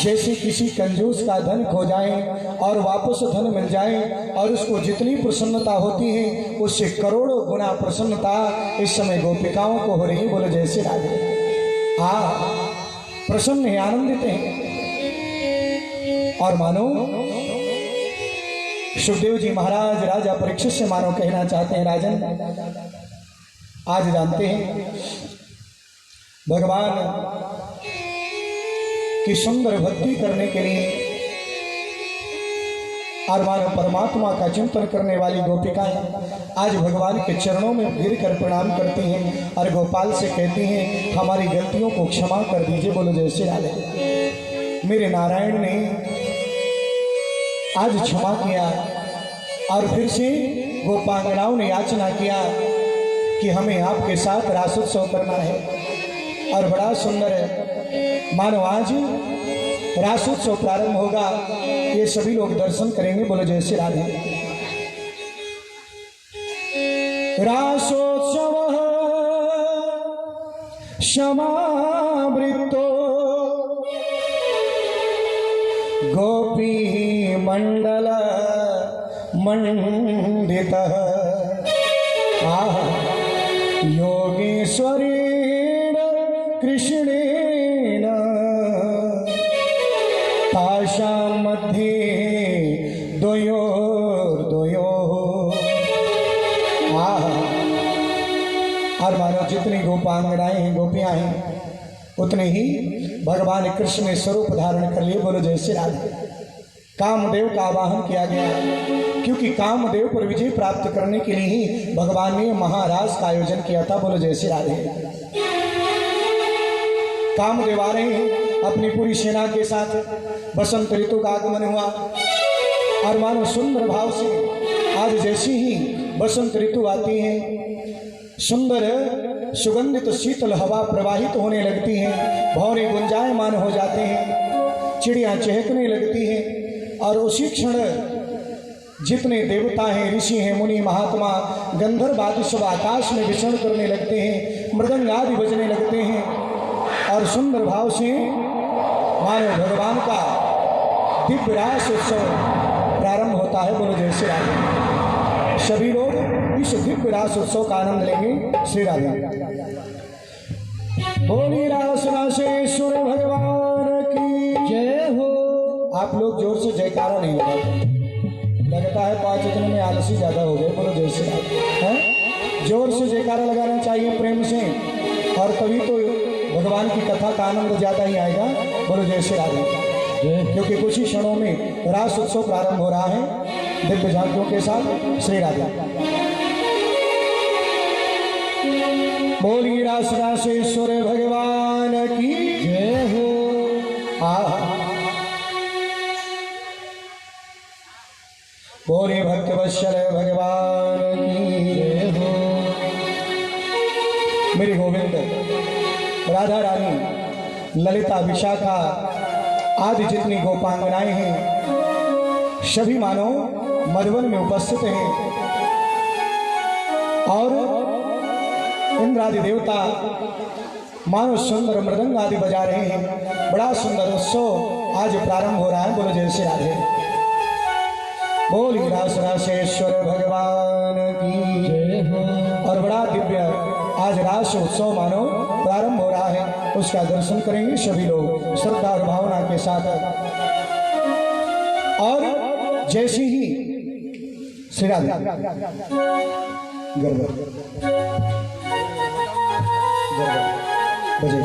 जैसे किसी कंजूस का धन खो जाए और वापस धन मिल जाए, और उसको जितनी प्रसन्नता होती है उससे करोड़ों गुना प्रसन्नता इस समय गोपिकाओं को हो रही। बोलो जय श्री राधे। प्रसन्न है, आनंदित हैं। और मानो सुखदेव जी महाराज राजा परीक्षित से मानो कहना चाहते हैं, राजन, आज जानते हैं भगवान की सुंदर भक्ति करने के लिए और मानो परमात्मा का चिंतन करने वाली गोपिकाएं आज भगवान के चरणों में गिर कर प्रणाम करती हैं और गोपाल से कहती हैं, हमारी गलतियों को क्षमा कर दीजिए। बोलो जय श्री राधे। मेरे नारायण ने आज क्षमा किया। और फिर से गोपांगनाओं ने याचना किया कि हमें आपके साथ रासोत्सव करना है। और बड़ा सुंदर है, मानो आज रासोत्सव प्रारंभ होगा, ये सभी लोग दर्शन करेंगे। बोलो जय श्री राधे। रासोत्सव समावृतो गोपी मंडल मंडित योगेश्वरेण कृष्णेन तासां मध्ये द्वयोर्द्वयोः। और मानो जितनी गोपांगनाएं हैं, गोपियां हैं, उतने ही भगवान कृष्ण ने स्वरूप धारण कर लिए। बोलो जय श्री राधे। कामदेव का आवाहन किया गया, क्योंकि कामदेव पर विजय प्राप्त करने के लिए ही भगवान ने महाराज का आयोजन किया था। बोलो जय श्री राधे। कामदेव आ रहे हैं अपनी पूरी सेना के साथ। बसंत ऋतु का आगमन हुआ और मानो सुंदर भाव से जैसी ही बसंत ऋतु आती है, सुंदर सुगंधित शीतल हवा प्रवाहित होने लगती है, भौरे गुंजायमान हो जाते हैं, चिड़ियाँ चहकने लगती हैं और उसी क्षण जितने देवता हैं, ऋषि हैं, मुनि, महात्मा, गंधर्व आदि सब आकाश में विचरण करने लगते हैं, मृदंग आदि बजने लगते हैं और सुंदर भाव से मानो भगवान का दिव्य रास उत्सव प्रारंभ होता है। बोलो जय श्री राधे। सभी लोग इस दिव्य रास उत्सव का आनंद लेंगे। श्री राधे। बोली रास रासेश्वर भगवान की जय हो। आप लोग जोर से जयकारा नहीं लगाते, लगता है 5 इतने में आलसी ज्यादा हो गए। बोलो जय श्री राधे। जोर से जयकारा लगाना चाहिए प्रेम से, और तभी तो भगवान की कथा का आनंद ज्यादा ही आएगा। बोलो जय श्री राधे। क्योंकि कुछ ही क्षणों में रास उत्सव प्रारंभ हो रहा है दिव्य झांकियों के साथ। श्री राधे। बोली रास रासेश्वर भगवान की जय हो। बोली भक्त वत्सल भगवान की जय हो। मेरी गोविंद, राधा रानी, ललिता, विशाखा आदि जितनी गोपांगनाएं हैं सभी मानो मधुवन में उपस्थित हैं और इंद्रादि देवता मानो सुंदर मृदंग आदि बजा रहे हैं। बड़ा सुंदर उत्सव आज प्रारंभ हो रहा है। बोलो जय श्री राधे। बोली रास रासेश्वर भगवान की जय हो। और बड़ा दिव्य आज रास उत्सव मानो प्रारंभ हो रहा है, उसका दर्शन करेंगे सभी लोग श्रद्धा और भावना के साथ। और जैसी ही श्री राधे बजे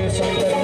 शंकर